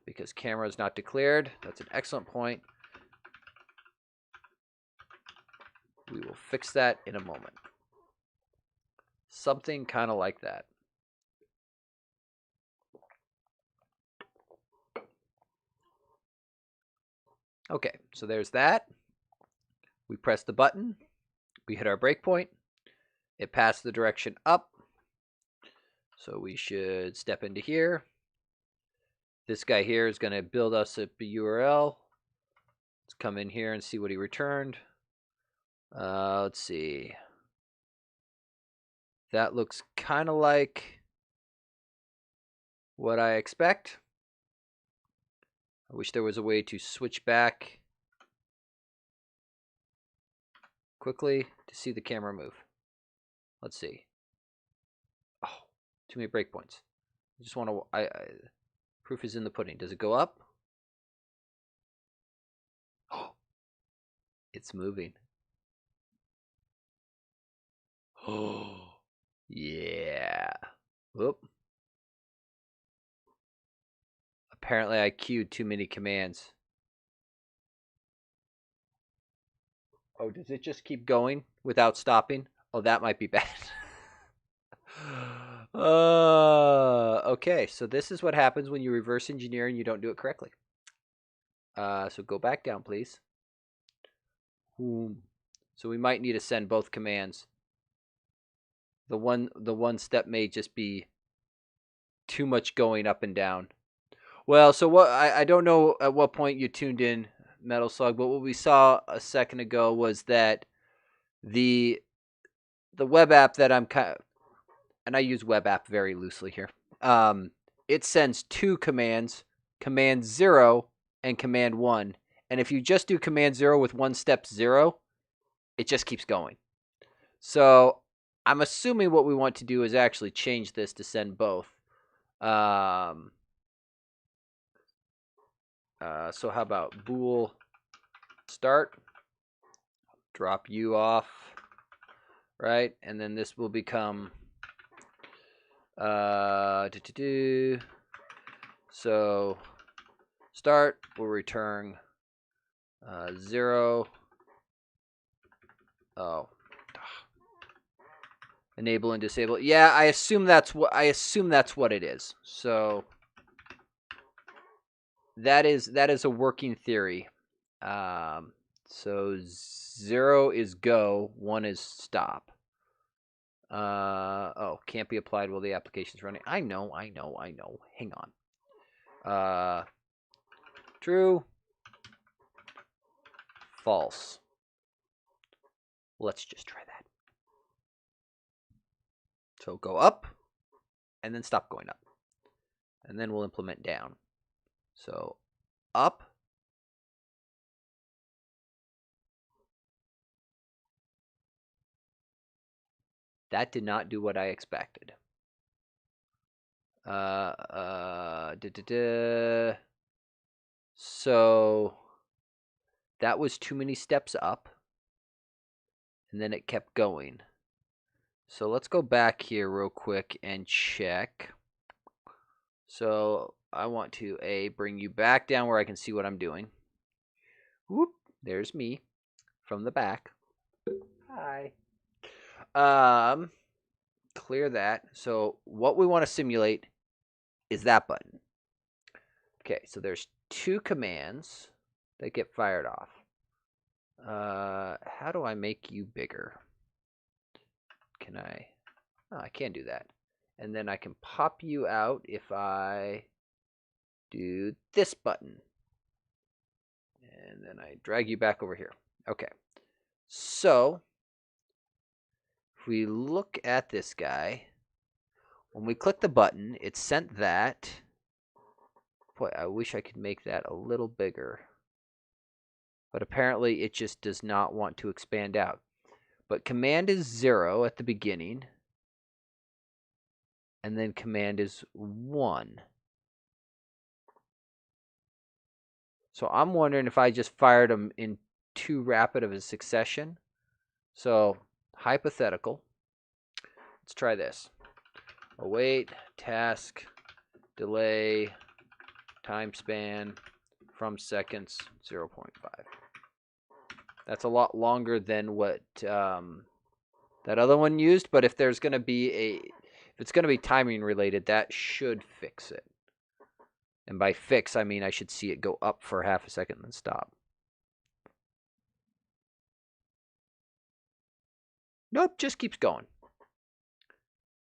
Because camera is not declared. That's an excellent point. We will fix that in a moment. Something kind of like that. Okay, so there's that. We press the button. We hit our breakpoint. It passed the direction up. So we should step into here. This guy here is going to build us a URL. Let's come in here and see what he returned. Let's see. That looks kind of like what I expect. I wish there was a way to switch back quickly to see the camera move. Let's see. Oh, too many breakpoints. I just want to. Proof is in the pudding. Does it go up? Oh, it's moving. Oh, yeah. Whoop. Apparently, I queued too many commands. Oh, does it just keep going without stopping? Oh, that might be bad. Okay, so this is what happens when you reverse engineer and you don't do it correctly. So go back down, please. So we might need to send both commands. The one step may just be too much going up and down. Well, so what I don't know at what point you tuned in, Metal Slug, but what we saw a second ago was that the web app that I'm kind of, and I use web app very loosely here. It sends two commands, command 0 and command 1. And if you just do command 0 with one step 0, it just keeps going. So I'm assuming what we want to do is actually change this to send both. So how about bool start, drop U off, right? And then this will become so start will return 0. Oh, enable and disable. Yeah, I assume that's what it is. So that is a working theory. So 0 is go, 1 is stop. Oh, can't be applied while the application's running. I know. Hang on. True. False. Let's just try that. So go up, and then stop going up. And then we'll implement down. So up. That did not do what I expected. So that was too many steps up. And then it kept going. So let's go back here real quick and check. So I want to bring you back down where I can see what I'm doing. Whoop, there's me from the back. Hi. Clear that. So what we want to simulate is that button. Okay, so there's two commands that get fired off. How do I make you bigger? Can I? Oh, I can't do that. And then I can pop you out if I do this button. And then I drag you back over here. Okay. So if we look at this guy, when we click the button, it sent that. Boy, I wish I could make that a little bigger. But apparently it just does not want to expand out. But command is 0 at the beginning. And then command is 1. So I'm wondering if I just fired them in too rapid of a succession. So hypothetical. Let's try this. Await, task, delay, time span from seconds, 0.5. That's a lot longer than what that other one used, but if there's going to be if it's going to be timing related, that should fix it. And by fix, I mean I should see it go up for half a second and then stop. Nope, just keeps going.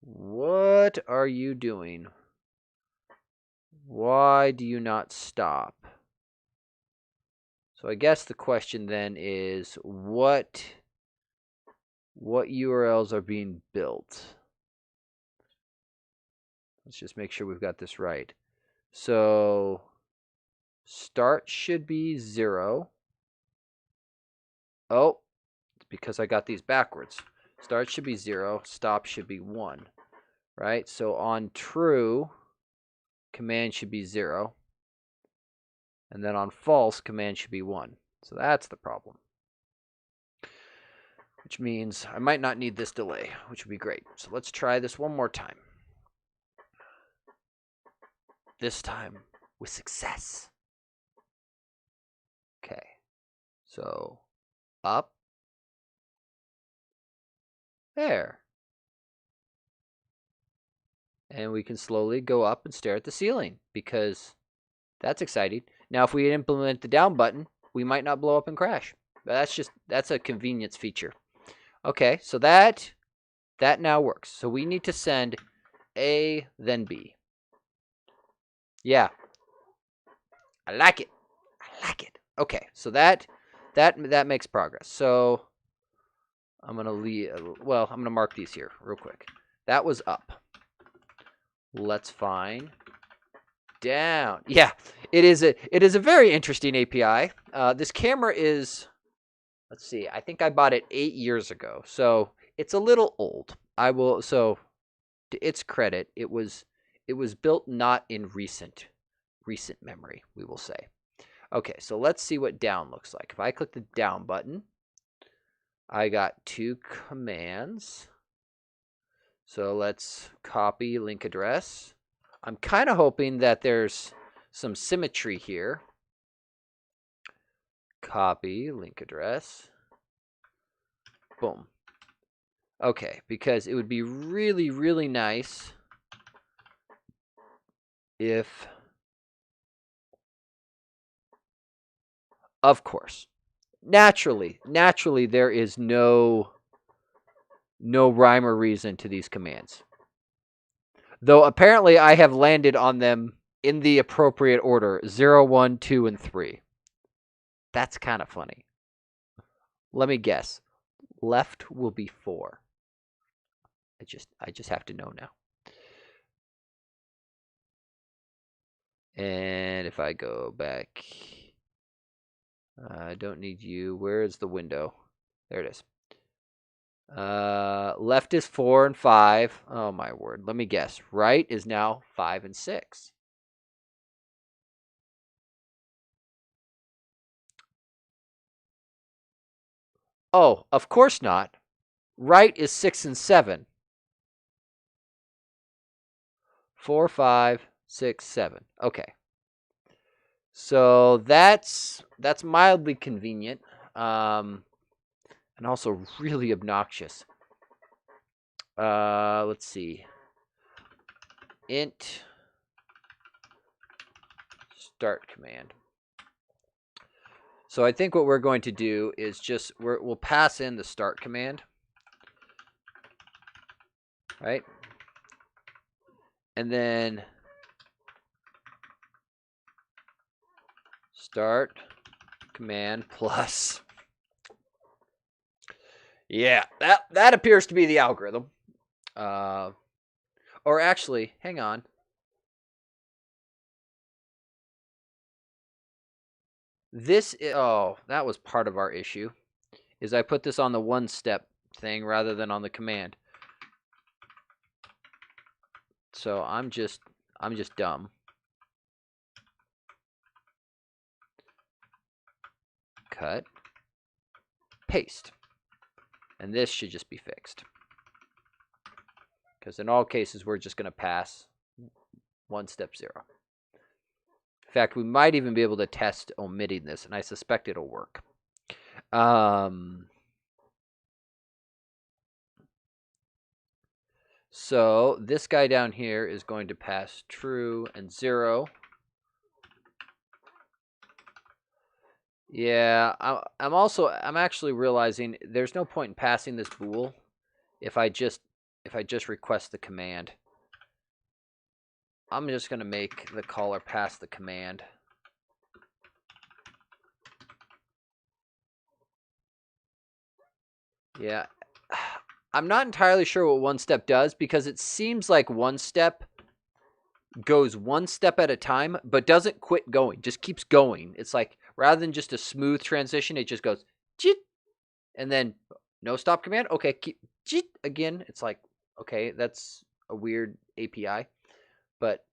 What are you doing? Why do you not stop? So I guess the question then is what URLs are being built? Let's just make sure we've got this right. So start should be 0. Oh, it's because I got these backwards. Start should be 0, stop should be 1, right? So on true, command should be 0. And then on false, command should be 1. So that's the problem. Which means I might not need this delay, which would be great. So let's try this one more time. This time with success. Okay. So up. There. And we can slowly go up and stare at the ceiling because that's exciting. Now, if we implement the down button, we might not blow up and crash. But that's a convenience feature. Okay, so that now works. So we need to send A, then B. Yeah. I like it. I like it. Okay, so that makes progress. So I'm gonna I'm gonna mark these here real quick. That was up. Let's find down. Yeah, it is a very interesting API. This camera is, let's see, I think I bought it 8 years ago, so it's a little old. So to its credit, it was built not in recent memory, we will say. Okay, so let's see what down looks like. If I click the down button, I got 2 commands. So let's copy link address. I'm kind of hoping that there's some symmetry here. Copy link address. Boom. Okay, because it would be really, really nice if, of course, naturally there is no rhyme or reason to these commands. Though apparently I have landed on them in the appropriate order, 0, 1, 2, and 3. That's kind of funny. Let me guess. Left will be 4. I just have to know now. And if I go back, I don't need you. Where is the window? There it is. Left is 4 and 5. Oh my word. Let me guess. Right is now 5 and 6. Oh, of course not. Right is 6 and 7. 4, 5, 6, 7. Okay. So that's mildly convenient, and also really obnoxious. Let's see. Int start command. So I think what we're going to do is just we'll pass in the start command, right? And then start command plus. Yeah, that appears to be the algorithm. Or actually, hang on. That was part of our issue. Is I put this on the 1-step thing rather than on the command. So I'm just dumb. Cut. Paste. And this should just be fixed. Because in all cases, we're just going to pass 1 step 0. In fact, we might even be able to test omitting this, and I suspect it'll work. So this guy down here is going to pass true and 0. Yeah, I'm actually realizing there's no point in passing this bool if I just request the command. I'm just going to make the caller pass the command. Yeah. I'm not entirely sure what one step does, because it seems like one step goes one step at a time, but doesn't quit going, just keeps going. It's like, rather than just a smooth transition, it just goes, jit, and then no stop command. Okay, keep jit again. It's like, okay, that's a weird API, but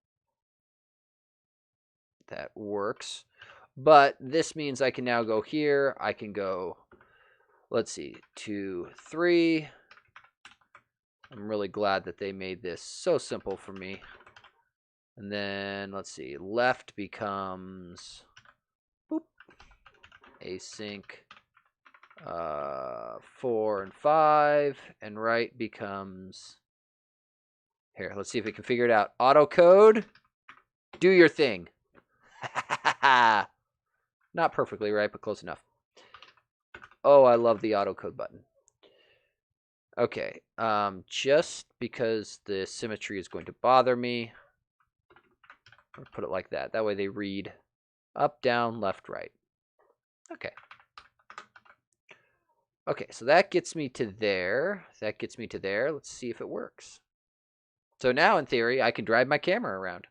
that works. But this means I can now go here. I can go, let's see, 2, 3. I'm really glad that they made this so simple for me. And then, let's see, left becomes boop, async 4 and 5, and right becomes, here, let's see if we can figure it out. Autocode, do your thing. Not perfectly right, but close enough. Oh, I love the autocode button. Okay, just because the symmetry is going to bother me, I'll put it like that. That way they read up, down, left, right. Okay. Okay, so that gets me to there. That gets me to there. Let's see if it works. So now, in theory, I can drive my camera around.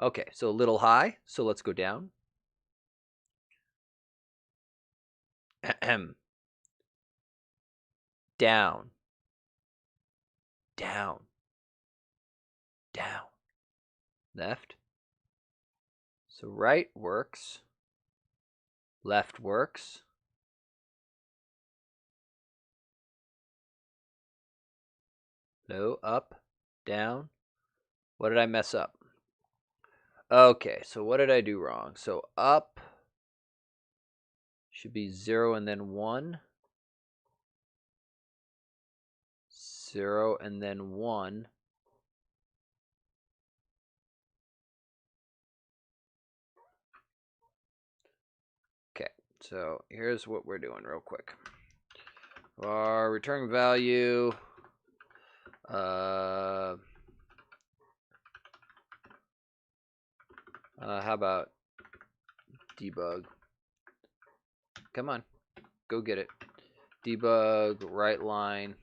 Okay, so a little high. So let's go down. Down. Down. Down. Left. So right works. Left works. Low, up, down. What did I mess up? Okay, so what did I do wrong? So up should be 0 and then 1. 0 and then 1. Okay, so here's what we're doing real quick. Our return value, how about debug? Come on, go get it. Debug, right line.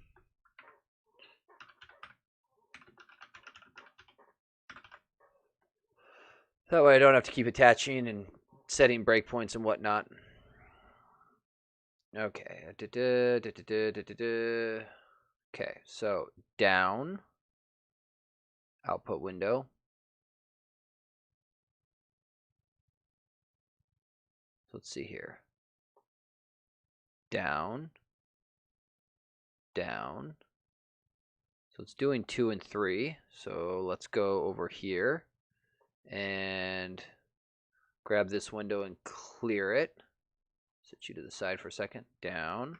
That way I don't have to keep attaching and setting breakpoints and whatnot. Okay. Okay, so down, output window. Let's see here. Down, down. So it's doing 2 and 3. So let's go over here and grab this window and clear it. Set you to the side for a second. Down.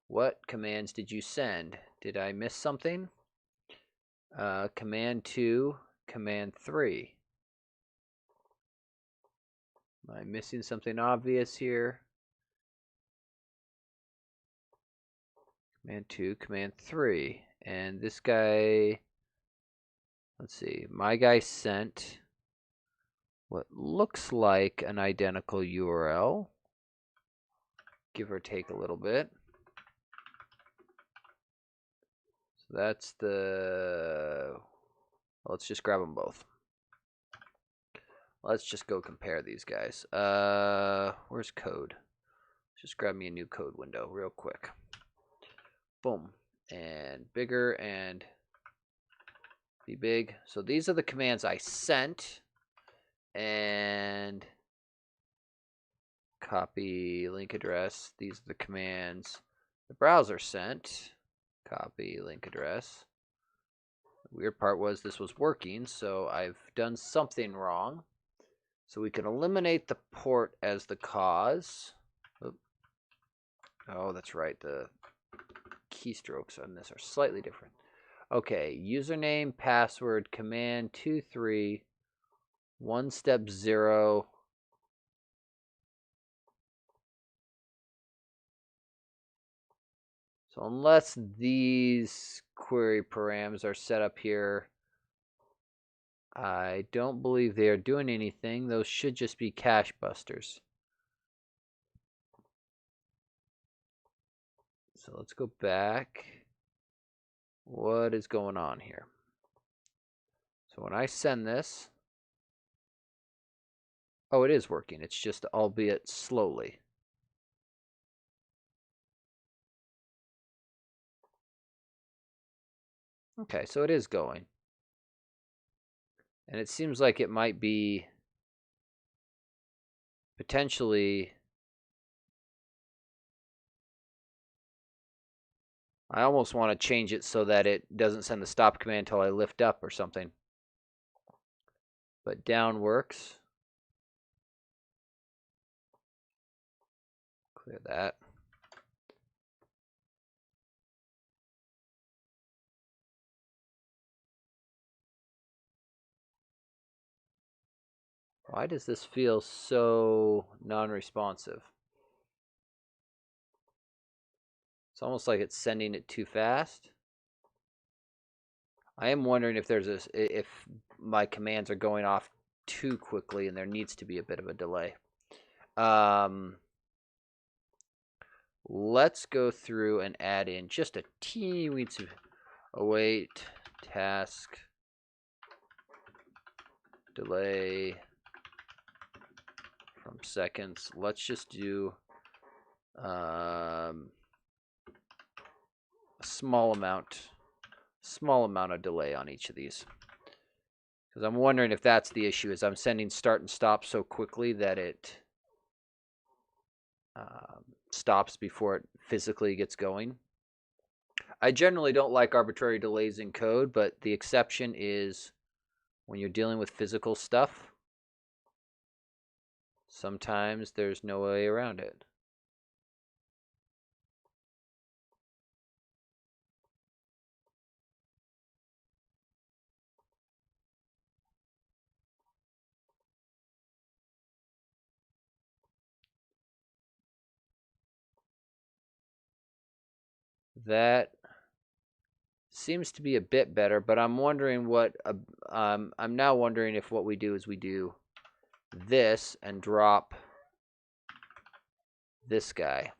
What commands did you send? Did I miss something? Command 2, command 3. Am I missing something obvious here? Command 2, command 3. And this guy, let's see, my guy sent what looks like an identical URL, give or take a little bit. So that's the, let's just grab them both. Let's just go compare these guys. Where's code? Just grab me a new code window real quick. Boom. And bigger and be big. So these are the commands I sent. And copy link address. These are the commands the browser sent. Copy link address. The weird part was this was working, so I've done something wrong. So we can eliminate the port as the cause. Oh, that's right. The keystrokes on this are slightly different. Okay, username, password, command 23, 1 step 0. So unless these query params are set up here, I don't believe they are doing anything. Those should just be cache busters. So let's go back. What is going on here? So when I send this, oh, it is working. It's just albeit slowly. Okay, so it is going. And it seems like it might be potentially... I almost want to change it so that it doesn't send the stop command until I lift up or something. But down works. Clear that. Why does this feel so non-responsive? It's almost like it's sending it too fast. I am wondering if if my commands are going off too quickly and there needs to be a bit of a delay. Let's go through and add in just a teeny weeny await task delay from seconds. Let's just do a small amount of delay on each of these, because I'm wondering if that's the issue, is I'm sending start and stop so quickly that it stops before it physically gets going. I generally don't like arbitrary delays in code, but the exception is when you're dealing with physical stuff. Sometimes there's no way around it. That seems to be a bit better, but I'm wondering what I'm now wondering if what we do is we do this and drop this guy.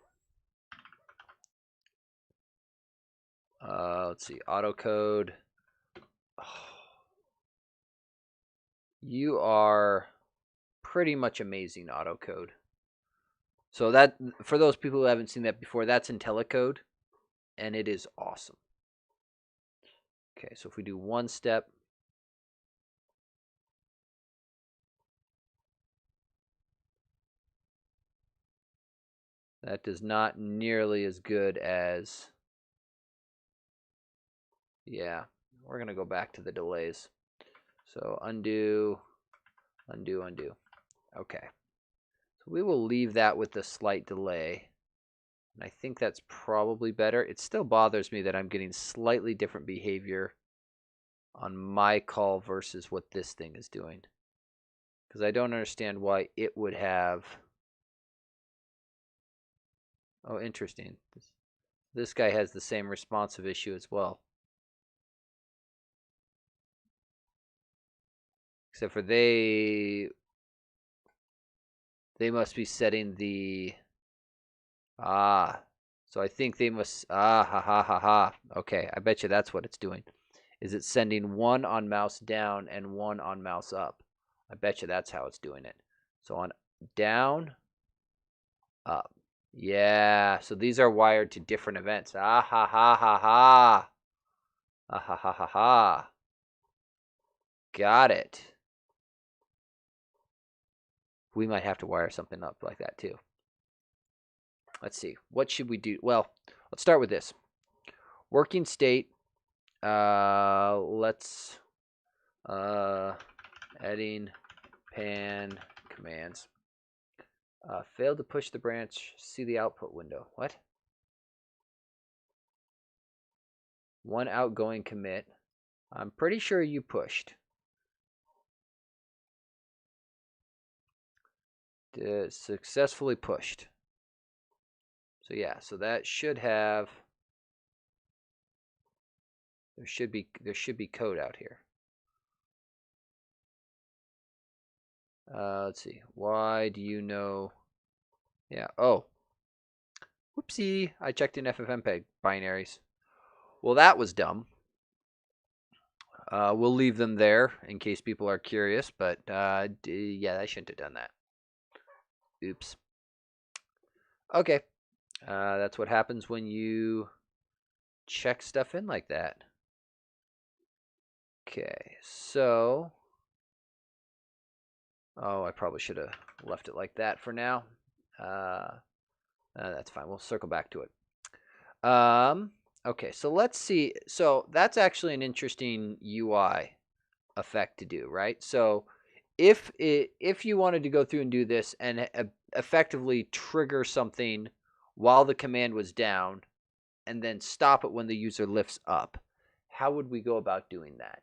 Let's see, autocode. Oh, you are pretty much amazing, autocode. So that, for those people who haven't seen that before, that's IntelliCode, and it is awesome. Okay, so if we do one step, that does not nearly as good as, yeah, we're going to go back to the delays. So undo, undo, undo. Okay. So we will leave that with the slight delay. And I think that's probably better. It still bothers me that I'm getting slightly different behavior on my call versus what this thing is doing, because I don't understand why it would have... Oh, interesting. This guy has the same responsive issue as well. Except for they must be setting the... So I think they must... Ha ha ha ha. Okay, I bet you that's what it's doing. Is it sending one on mouse down and one on mouse up? I bet you that's how it's doing it. So on down, up. Yeah, so these are wired to different events. Ah ha ha ha ha. Ah ha ha ha ha. Got it. We might have to wire something up like that too. Let's see. What should we do? Well, let's start with this. Working state. Let's adding pan commands. Failed to push the branch. See the output window. What? One outgoing commit. I'm pretty sure you pushed. Successfully pushed. So yeah, so that should have There should be code out here. Let's see. Why do you know? Yeah. Oh. Whoopsie. I checked in FFmpeg binaries. Well, that was dumb. We'll leave them there in case people are curious, but yeah, I shouldn't have done that. Oops. Okay. That's what happens when you check stuff in like that. Okay, so... Oh, I probably should have left it like that for now. That's fine. We'll circle back to it. Okay, so let's see. So that's actually an interesting UI effect to do, right? So if you wanted to go through and do this and effectively trigger something while the command was down and then stop it when the user lifts up, how would we go about doing that?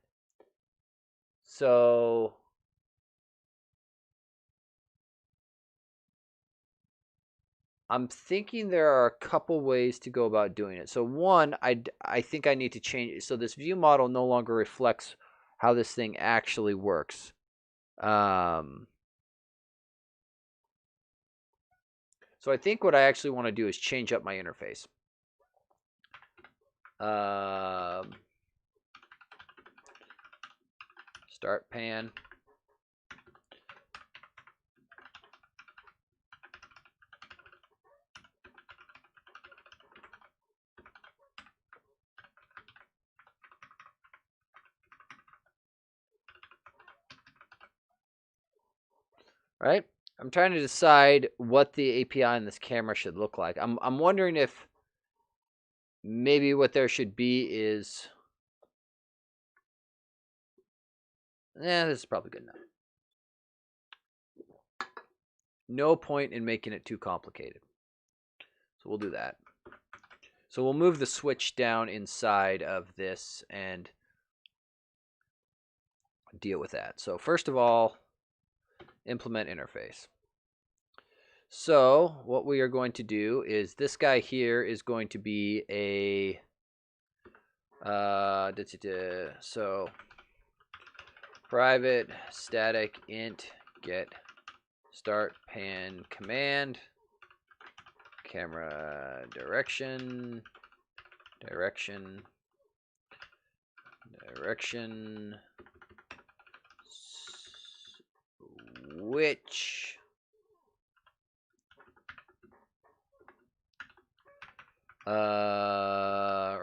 So I'm thinking there are a couple ways to go about doing it. So one, I think I need to change. So this view model no longer reflects how this thing actually works. So I think what I actually want to do is change up my interface. Start pan. Right? I'm trying to decide what the API in this camera should look like. I'm wondering if maybe what there should be is... this is probably good enough. No point in making it too complicated. So we'll do that. So we'll move the switch down inside of this and deal with that. So first of all, implement interface. So what we are going to do is this guy here is going to be a so private static int get start pan command camera direction switch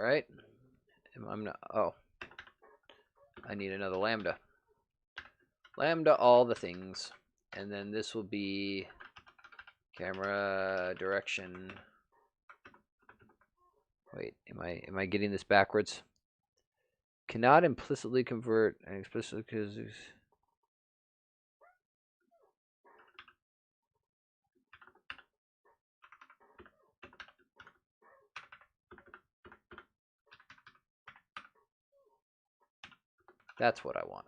right. I'm not. Oh, I need another lambda. Lambda all the things, and then this will be camera direction. Wait, am I getting this backwards? Cannot implicitly convert and explicitly because that's what I want.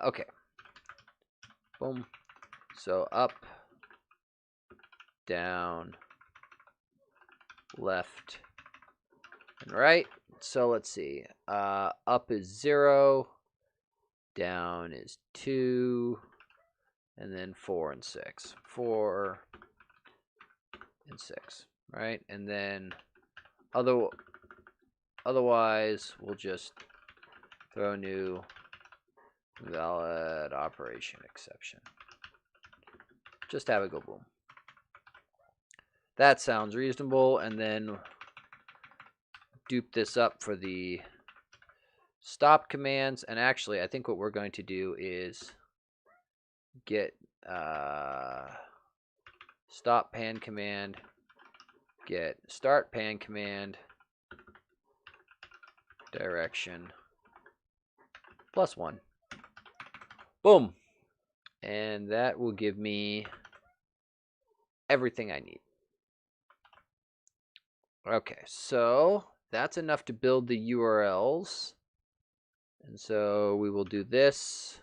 Okay. Boom. So up, down, left, and right. So let's see. Up is 0, down is 2, and then 4 and 6. 4 and 6, right? And then otherwise we'll just throw new valid operation exception. Just have it go boom. That sounds reasonable, and then dupe this up for the stop commands. And actually, I think what we're going to do is get stop pan command, get start pan command, direction, +1. Boom. And that will give me everything I need. Okay, so that's enough to build the URLs. And so we will do this.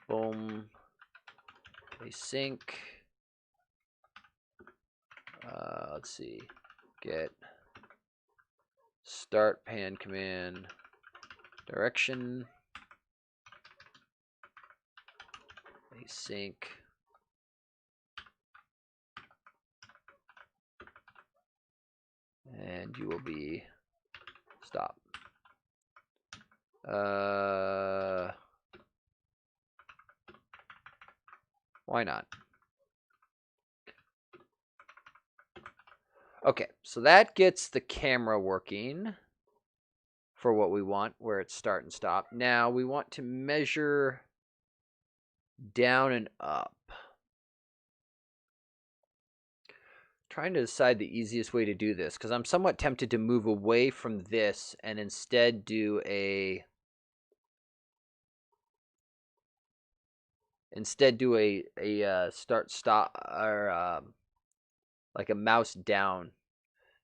Boom. Async. Let's see. Get start pan command direction async and you will be stop. Why not? Okay, so that gets the camera working for what we want, where it's start and stop. Now we want to measure down and up. Trying to decide the easiest way to do this, because I'm somewhat tempted to move away from this and instead do a start stop or like a mouse down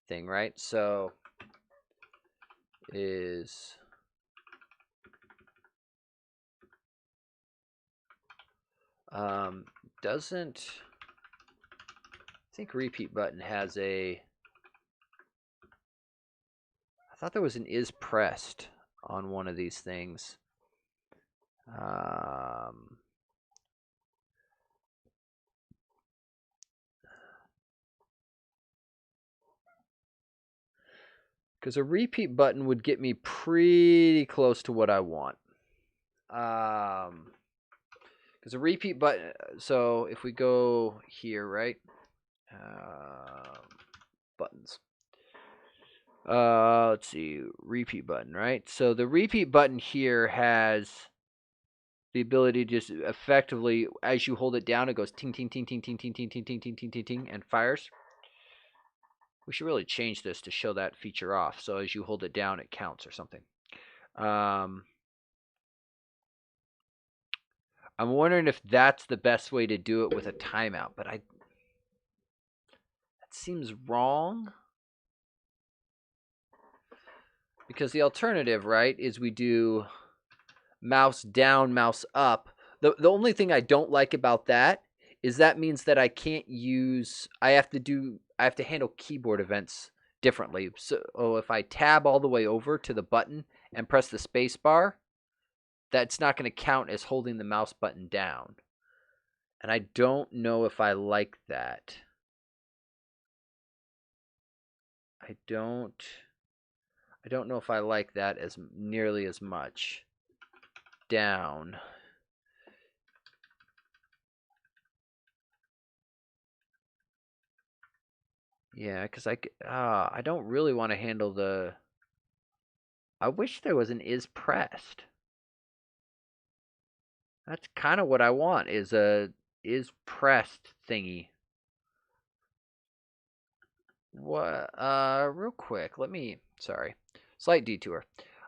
thing, right? So is doesn't I think repeat button has a I thought there was an is pressed on one of these things. Because a repeat button would get me pretty close to what I want. Because a repeat button, so if we go here, right? Buttons. Let's see, repeat button, right? So the repeat button here has the ability to just effectively, as you hold it down, it goes ting, ting, ting, ting, ting, ting, ting, ting, ting, ting, ting, ting, ting, and fires. We should really change this to show that feature off. So as you hold it down, it counts or something. I'm wondering if that's the best way to do it with a timeout, but that seems wrong. Because the alternative, right, is we do mouse down, mouse up. The only thing I don't like about that is that means that I can't use, I have to handle keyboard events differently. So if I tab all the way over to the button and press the space bar, that's not going to count as holding the mouse button down. And I don't know if I like that. I don't know if I like that as nearly as much. Down. Yeah, because I don't really want to handle the. I wish there was an is pressed. That's kind of what I want, is a is pressed thingy. What? Real quick, sorry, slight detour.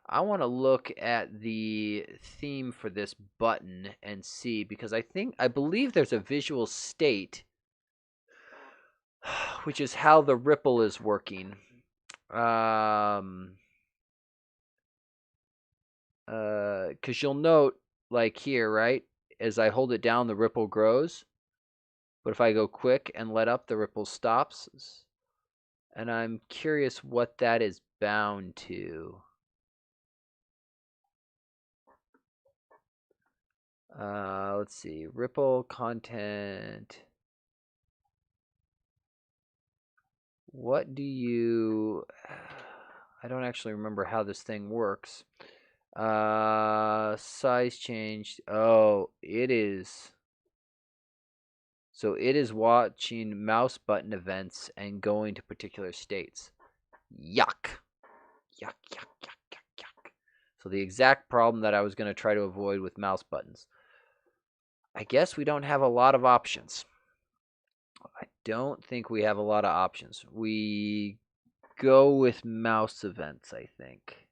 I want to look at the theme for this button and see, because I believe there's a visual state, which is how the ripple is working. Because you'll note, like here, right? As I hold it down, the ripple grows. But if I go quick and let up, the ripple stops. And I'm curious what that is bound to. Let's see. Ripple content. What do you... I don't actually remember how this thing works. Size changed. Oh, it is. So it is watching mouse button events and going to particular states. Yuck. Yuck, yuck, yuck, yuck, yuck. So the exact problem that I was going to try to avoid with mouse buttons. I guess we don't have a lot of options. I don't think we have a lot of options. We go with mouse events, I think.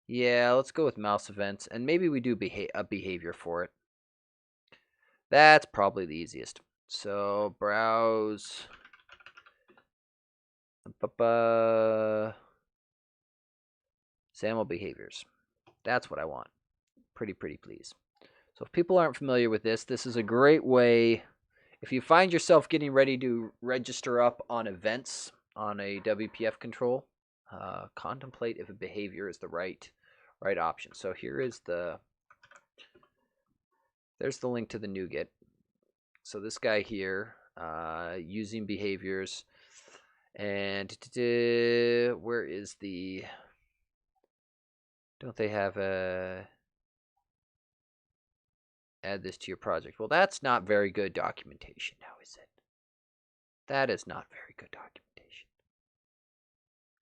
Yeah, let's go with mouse events, and maybe we do a behavior for it. That's probably the easiest. So browse. SAML behaviors. That's what I want. Pretty please. So if people aren't familiar with this, this is a great way. If you find yourself getting ready to register up on events on a WPF control, contemplate if a behavior is the right option. So here is there's the link to the NuGet. So this guy here, using behaviors, and where is the? Don't they have a? Add this to your project. Well, that's not very good documentation now, is it? That is not very good documentation.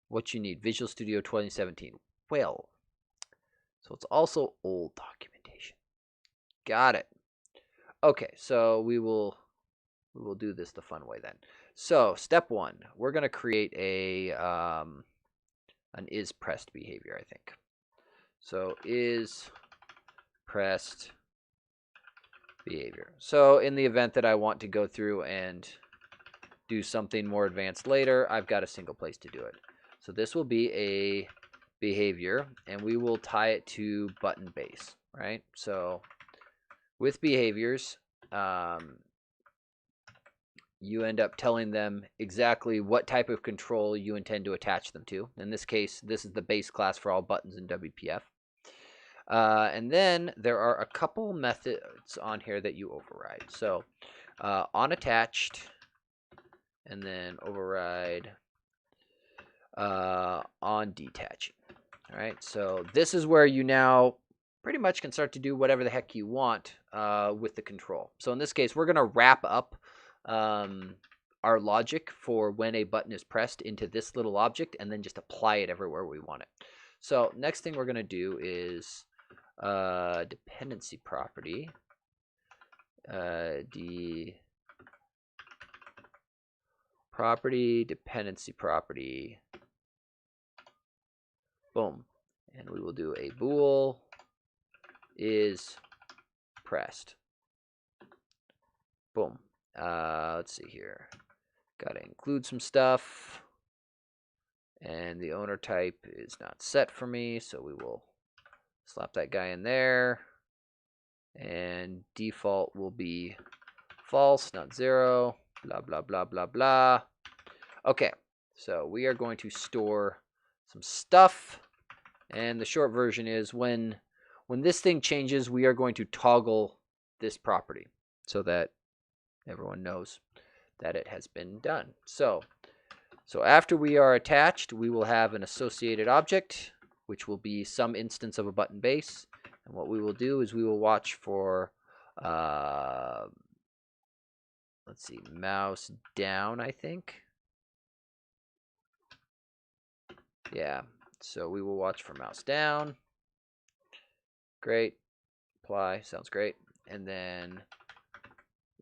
What you need, Visual Studio 2017. Well, so it's also old documentation. Got it. Okay, so we will do this the fun way then. So step one, we're going to create a an is pressed behavior, I think. So is pressed behavior. So in the event that I want to go through and do something more advanced later, I've got a single place to do it. So this will be a behavior, and we will tie it to button base, right? So with behaviors, you end up telling them exactly what type of control you intend to attach them to. In this case, this is the base class for all buttons in WPF. And then there are a couple methods on here that you override. So on attached, and then override on detaching. All right, so this is where you now pretty much can start to do whatever the heck you want with the control. So in this case, we're going to wrap up our logic for when a button is pressed into this little object, and then just apply it everywhere we want it. So next thing we're going to do is dependency property, dependency property, boom, and we will do a bool is pressed, boom. Let's see here, got to include some stuff, and the owner type is not set for me, so we will slap that guy in there, and default will be false, not 0, blah blah blah blah blah. Okay, so we are going to store some stuff, and the short version is when this thing changes, we are going to toggle this property so that everyone knows that it has been done. So after we are attached, we will have an associated object, which will be some instance of a button base. And what we will do is we will watch for, let's see, mouse down, I think. Yeah, so we will watch for mouse down. Great. Apply, sounds great. And then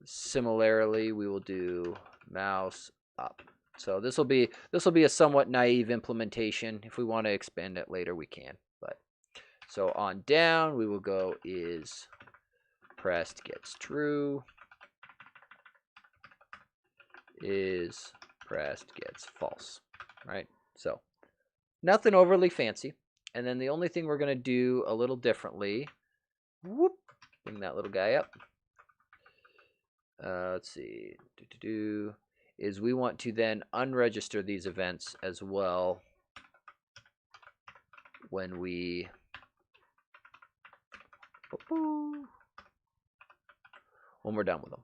similarly, we will do mouse up. So this will be a somewhat naive implementation. If we want to expand it later, we can. But so on down, we will go is pressed gets true, is pressed gets false, right? So nothing overly fancy. And then the only thing we're going to do a little differently, whoop, bring that little guy up. Let's see, is we want to then unregister these events as well when we we're done with them.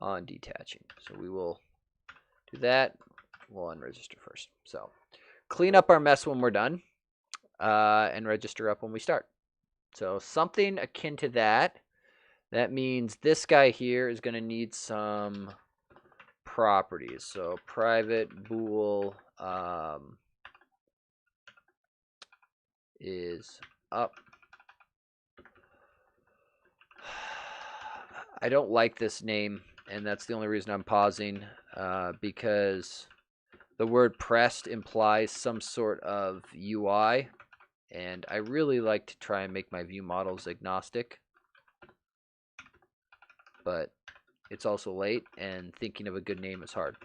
On detaching. So we will do that. We'll unregister first. So clean up our mess when we're done, and register up when we start. So something akin to that. That means this guy here is going to need some properties. So private bool is up. I don't like this name, and that's the only reason I'm pausing, because the word pressed implies some sort of UI, and I really like to try and make my view models agnostic. But it's also late, and thinking of a good name is hard.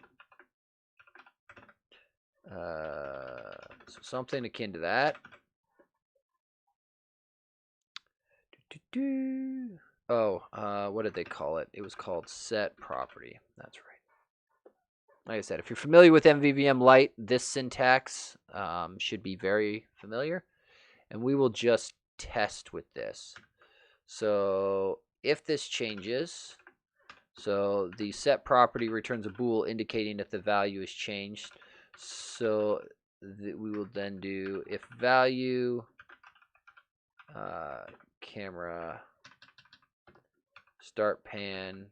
So something akin to that. what did they call it? It was called set property. That's right. Like I said, if you're familiar with MVVM Lite, this syntax should be very familiar. And we will just test with this. So if this changes, so the set property returns a bool indicating if the value is changed. So we will then do if value camera start pan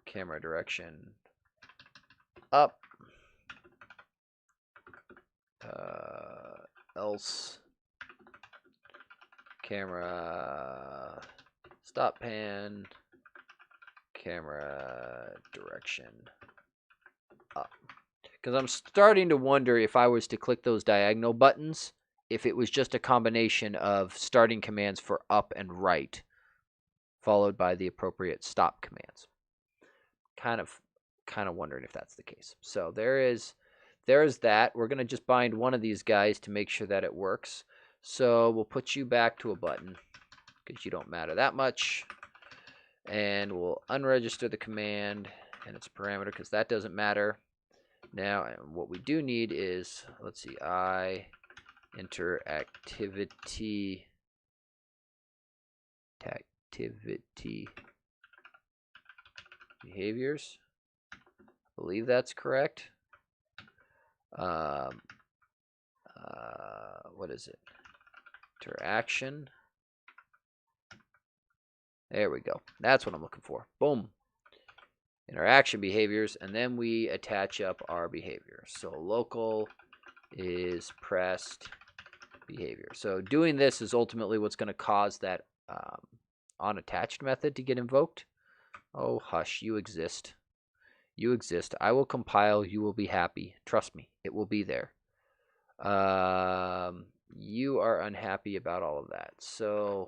camera direction up, else camera stop pan camera direction up. Because I'm starting to wonder if I was to click those diagonal buttons, if it was just a combination of starting commands for up and right, followed by the appropriate stop commands. Kind of wondering if that's the case. So there's that. We're going to just bind one of these guys to make sure that it works. So we'll put you back to a button because you don't matter that much. And we'll unregister the command and its parameter because that doesn't matter. Now, what we do need is, let's see, enter activity behaviors. I believe that's correct. What is it? Interaction. There we go. That's what I'm looking for. Boom. Interaction behaviors, and then we attach up our behavior. So local is pressed behavior. So doing this is ultimately what's going to cause that onAttached method to get invoked. Oh, hush, you exist. You exist. I will compile. You will be happy. Trust me, it will be there. You are unhappy about all of that. So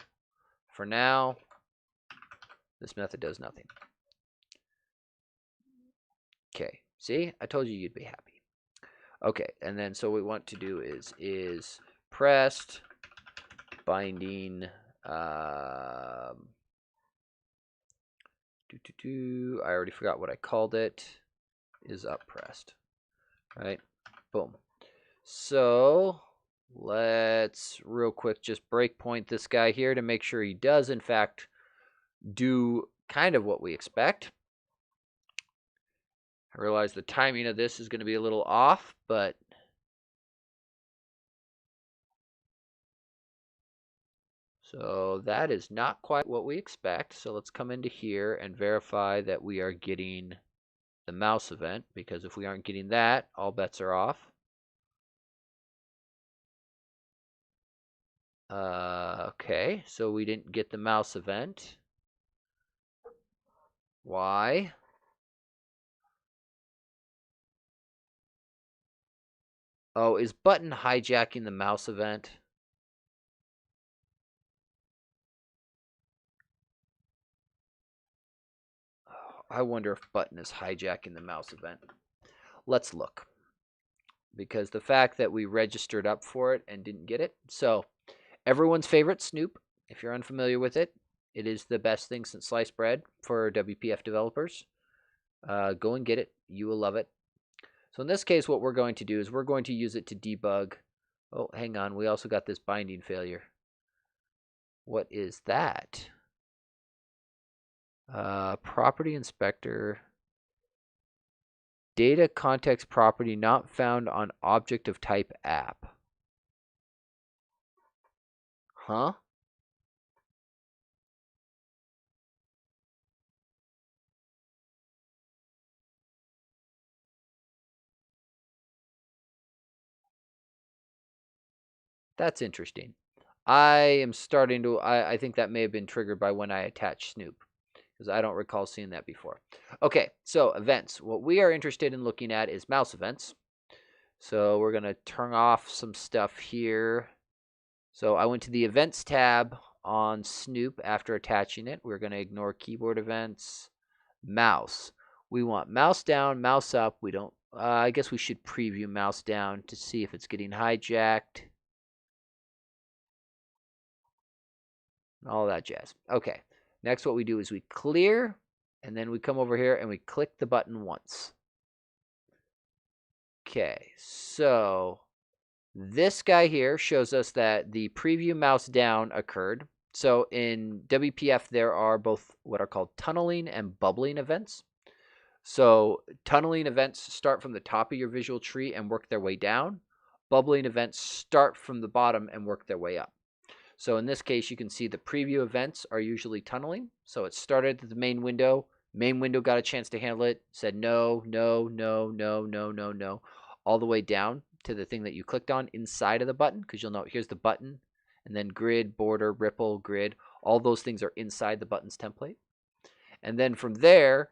for now, this method does nothing. Okay, see? I told you you'd be happy. Okay, and then so what we want to do is pressed binding I already forgot what I called it, is up pressed. Right? Boom. So let's real quick just breakpoint this guy here to make sure he does in fact do kind of what we expect. I realize the timing of this is going to be a little off, but so that is not quite what we expect. So let's come into here and verify that we are getting the mouse event, because if we aren't getting that, all bets are off. Okay, so we didn't get the mouse event. Why? Oh, is button hijacking the mouse event? Oh, I wonder if button is hijacking the mouse event. Let's look. Because the fact that we registered up for it and didn't get it. So everyone's favorite Snoop, if you're unfamiliar with it, it is the best thing since sliced bread for WPF developers. Go and get it. You will love it. So in this case, what we're going to do is we're going to use it to debug. Oh, hang on. We also got this binding failure. What is that? Property inspector. Data context property not found on object of type app. Huh? That's interesting. I am starting to, I think that may have been triggered by when I attached Snoop, because I don't recall seeing that before. Okay, so events. What we are interested in looking at is mouse events. So we're going to turn off some stuff here. So I went to the events tab on Snoop after attaching it. We're going to ignore keyboard events. Mouse. We want mouse down, mouse up. We don't, I guess we should preview mouse down to see if it's getting hijacked. all that jazz. Okay, next what we do is we clear, and then we come over here and we click the button once. Okay, so this guy here shows us that the preview mouse down occurred. So in WPF, there are both what are called tunneling and bubbling events. So tunneling events start from the top of your visual tree and work their way down. Bubbling events start from the bottom and work their way up. So in this case, you can see the preview events are usually tunneling. So it started at the main window. Main window got a chance to handle it, said no, no, no, no, no, no, no, all the way down to the thing that you clicked on inside of the button, because you'll note here's the button, and then grid, border, ripple, grid. All those things are inside the button's template. And then from there,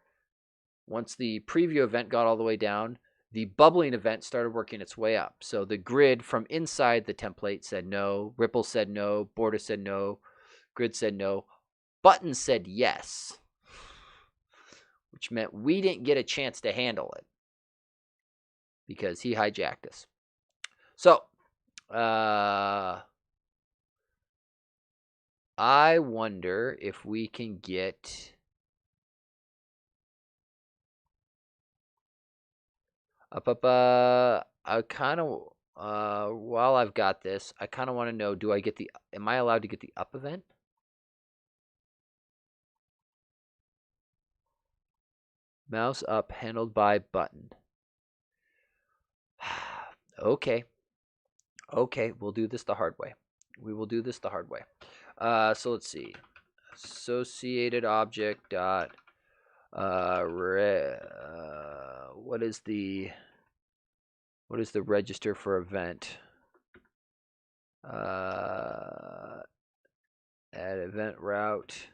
once the preview event got all the way down, the bubbling event started working its way up. So the grid from inside the template said no, ripple said no, border said no, grid said no, button said yes, which meant we didn't get a chance to handle it because he hijacked us. So I wonder if we can get up. I kind of while I've got this, I kind of want to know: do I get the? Am I allowed to get the up event? Mouse up handled by button. Okay. Okay, we'll do this the hard way. We will do this the hard way. So let's see. Associated object dot what is the register for event? Add event route.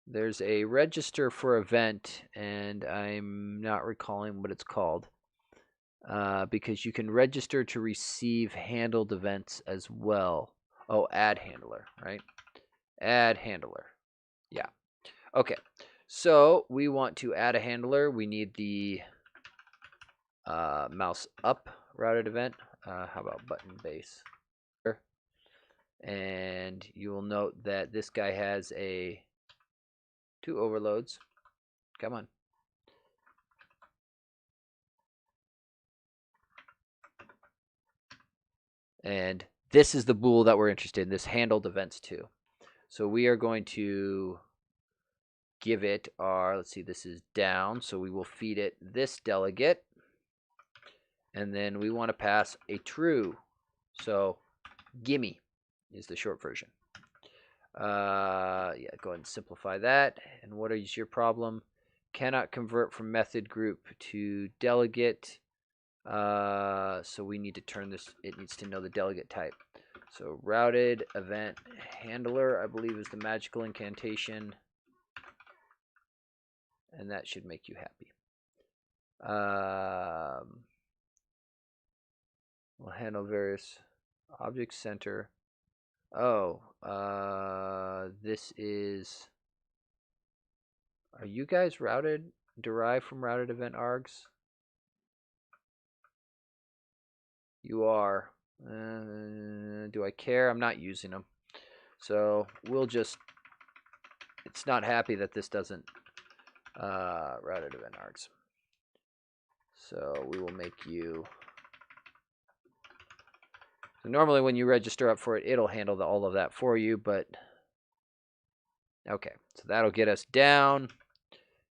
There's a register for event, and I'm not recalling what it's called. Because you can register to receive handled events as well. Oh, add handler, right? Add handler. Yeah. Okay. So we want to add a handler. We need the mouse up routed event. How about button base? And you will note that this guy has two overloads. Come on. And this is the bool that we're interested in, this handled events too. So we are going to give it our, let's see, this is down, so we will feed it this delegate. And then we want to pass a true. So gimme is the short version. Yeah, go ahead and simplify that. And what is your problem? Cannot convert from method group to delegate. So we need to turn this, it needs to know the delegate type. So routed event handler, I believe, is the magical incantation. And that should make you happy. We'll handle various object center. Oh, this is. Are you guys routed, derived from routed event args? You are. Do I care? I'm not using them. So we'll just. It's not happy that this doesn't routed event args. So we will make you. So normally when you register up for it, it'll handle all of that for you, but okay. So that'll get us down.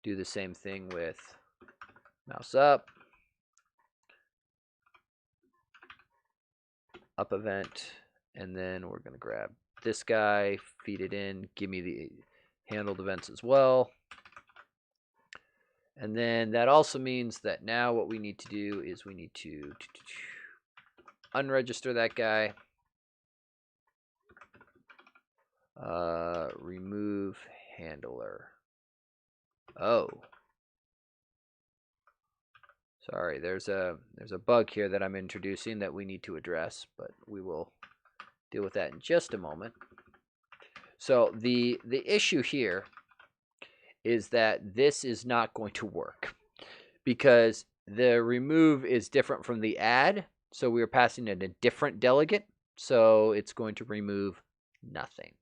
Do the same thing with mouse up event, and then we're going to grab this guy, feed it in, give me the handled events as well. And then that also means that now what we need to do is we need to unregister that guy. Remove handler. Oh. Sorry, there's a bug here that I'm introducing that we need to address, but we will deal with that in just a moment. So the issue here is that this is not going to work because the remove is different from the add. So we are passing in a different delegate. So it's going to remove nothing.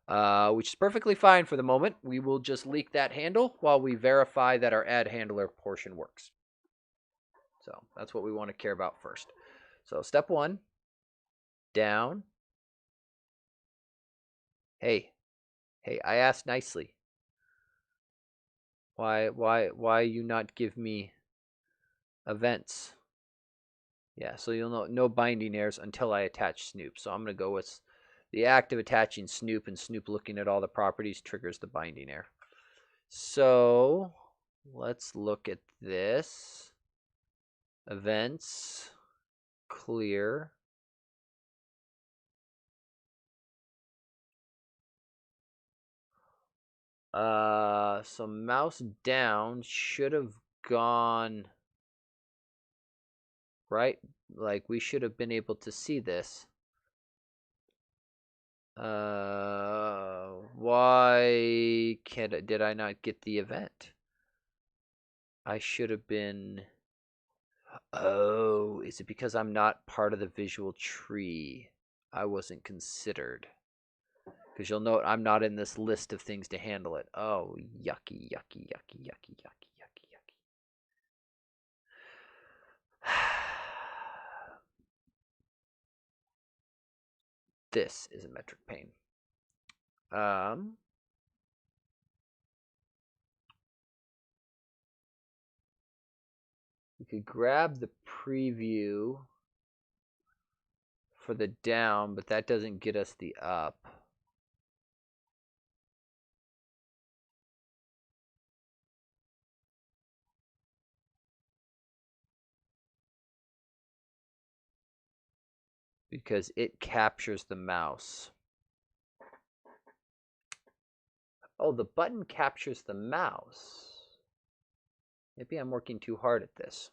which is perfectly fine for the moment. We will just leak that handle while we verify that our add handler portion works. So that's what we want to care about first. So step 1, down. Hey, I asked nicely. Why you not give me events? Yeah, so you'll know no binding errors until I attach Snoop. So I'm going to go with the act of attaching Snoop, and Snoop looking at all the properties triggers the binding error. So let's look at this. Events, clear. So mouse down should have gone right. Like we should have been able to see this. Why did I not get the event? I should have been. Oh, is it because I'm not part of the visual tree? I wasn't considered. Because you'll note I'm not in this list of things to handle it. Oh, yucky, yucky, yucky, yucky, yucky, yucky, yucky. This is a metric pain. We could grab the preview for the down, but that doesn't get us the up. Because it captures the mouse. Oh, the button captures the mouse. Maybe I'm working too hard at this.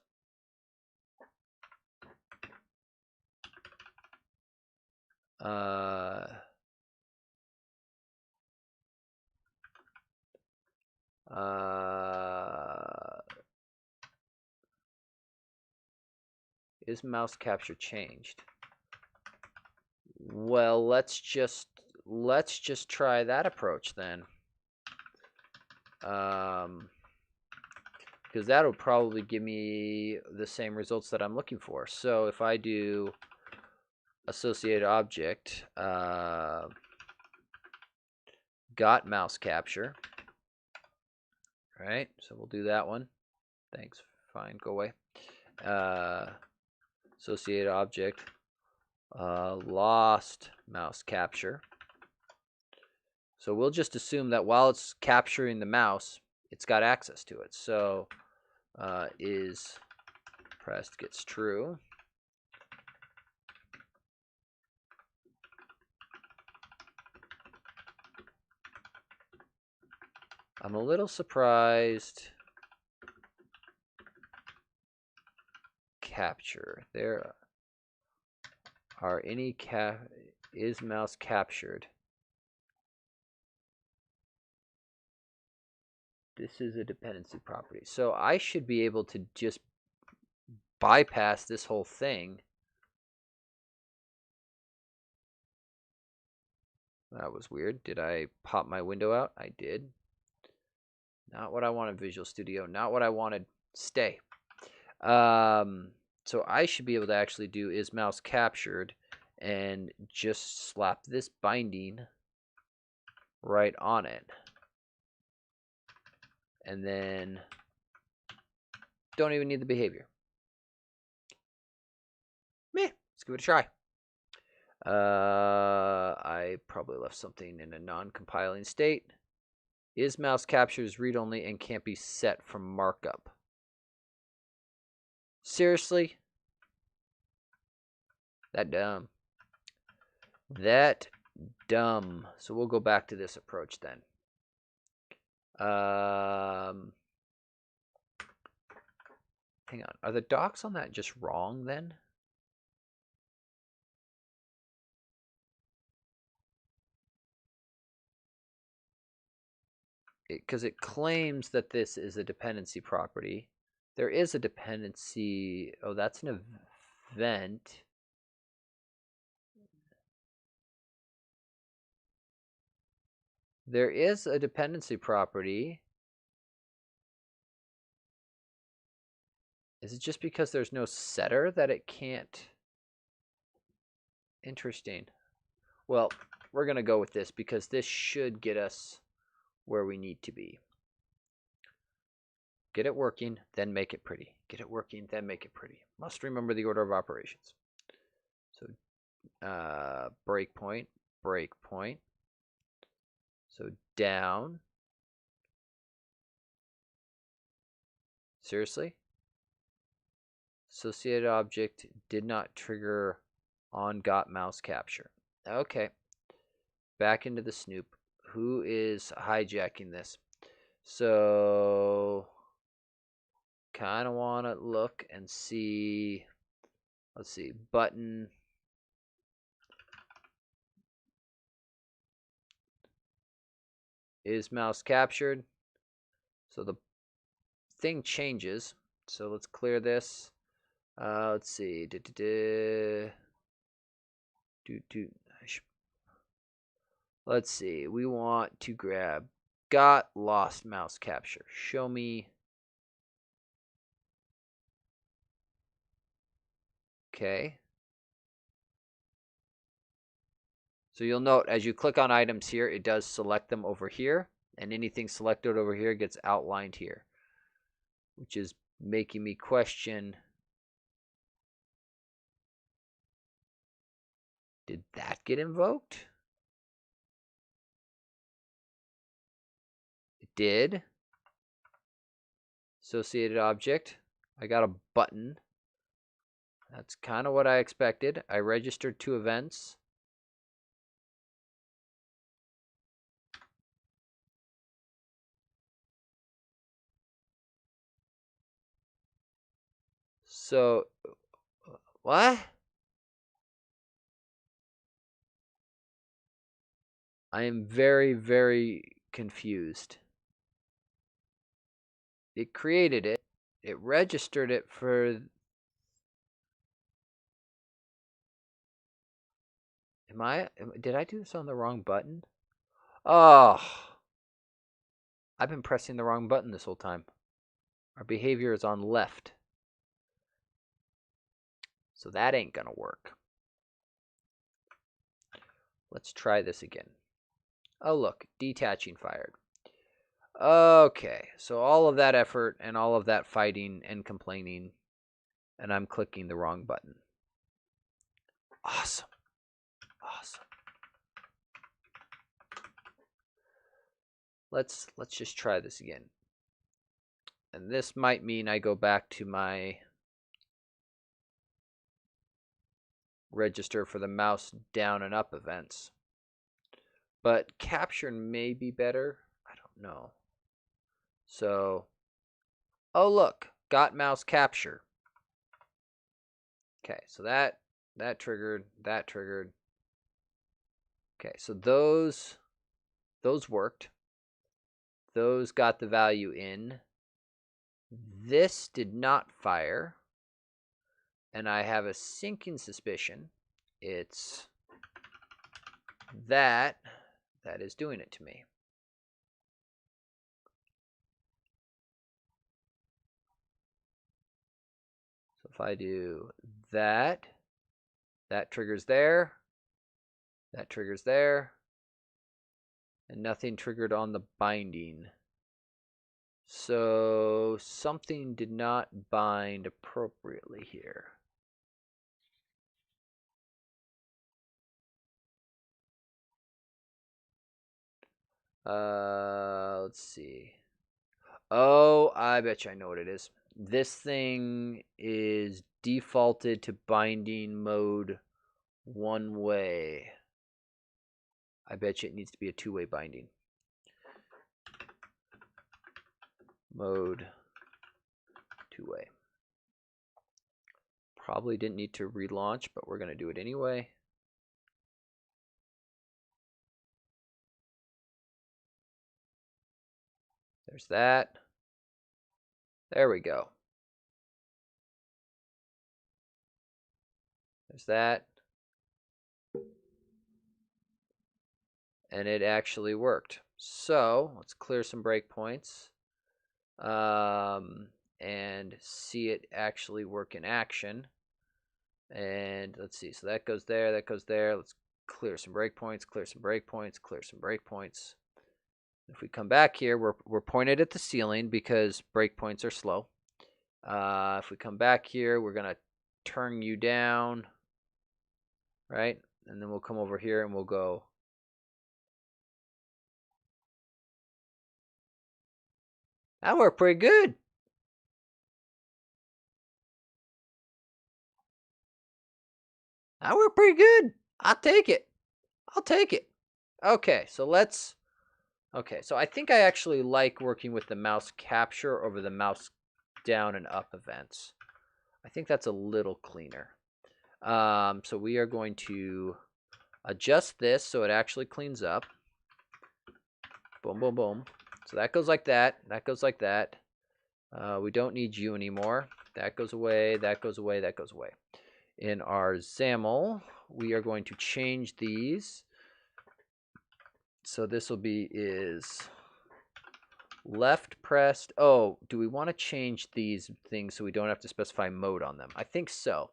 Is mouse capture changed? Well, let's just try that approach then. Because that'll probably give me the same results that I'm looking for. So if I do associated object, got mouse capture, right? So we'll do that one. Thanks. Fine. Go away. Associated object, lost mouse capture. So we'll just assume that while it's capturing the mouse, it's got access to it. So is pressed gets true. I'm a little surprised. Capture. There are any is mouse captured? This is a dependency property. So I should be able to just bypass this whole thing. That was weird. Did I pop my window out? I did. Not what I wanted, Visual Studio. Not what I wanted. Stay. So I should be able to actually do is mouse captured and just slap this binding right on it. And then don't even need the behavior. Meh, let's give it a try. I probably left something in a non-compiling state. Is mouse captures read-only and can't be set from markup. Seriously? That dumb. That dumb. So we'll go back to this approach then. Hang on. Are the docs on that just wrong then? Because it claims that this is a dependency property. There is a dependency. Oh, that's an event. There is a dependency property. Is it just because there's no setter that it can't? Interesting. Well, we're going to go with this because this should get us where we need to be. Get it working, then make it pretty. Get it working, then make it pretty. Must remember the order of operations. So breakpoint, breakpoint. So down. Seriously? Associated object did not trigger on got mouse capture. Okay. Back into the snoop. Who is hijacking this? So kind of want to look and see. Let's see. Button. Is mouse captured? So the thing changes. So let's clear this. Let's see. Let's see. We want to grab got lost mouse capture. Show me. Okay. So you'll note as you click on items here, it does select them over here, and anything selected over here gets outlined here, which is making me question, did that get invoked? It did. Associated object. I got a button. That's kind of what I expected. I registered 2 events. So, what? I am very, very confused. It created it. It registered it for... Did I do this on the wrong button? Oh, I've been pressing the wrong button this whole time. Our behavior is on left. So that ain't gonna work. Let's try this again. Oh, look, detaching fired. Okay, so all of that effort and all of that fighting and complaining, and I'm clicking the wrong button. Awesome. Awesome. Let's just try this again. And this might mean I go back to my register for the mouse down and up events. But capture may be better. I don't know. So, oh look, got mouse capture. Okay, so that triggered, that triggered. Okay, so those worked. Those got the value in. This did not fire. And I have a sinking suspicion it's that is doing it to me. So if I do that triggers there, that triggers there, and nothing triggered on the binding. So something did not bind appropriately here. Let's see. Oh, I bet you I know what it is. This thing is defaulted to binding mode one way. I bet you it needs to be a 2-way binding. Mode 2-way. Probably didn't need to relaunch, but we're going to do it anyway. There's that. There we go. There's that. And it actually worked. So let's clear some breakpoints and see it actually work in action. And let's see. So that goes there. That goes there. Let's clear some breakpoints. Clear some breakpoints. Clear some breakpoints. If we come back here, we're pointed at the ceiling because breakpoints are slow. If we come back here, we're gonna turn you down, right? And then we'll come over here and we'll go. That worked pretty good. That worked pretty good. I'll take it. I'll take it. Okay, so let's. Okay, so I think I actually like working with the mouse capture over the mouse down and up events. I think that's a little cleaner. So we are going to adjust this so it actually cleans up. Boom, boom, boom. So that goes like that. That goes like that. We don't need you anymore. That goes away. That goes away. That goes away. In our XAML, we are going to change these. So this will be is left pressed. Oh, do we want to change these things so we don't have to specify mode on them? I think so.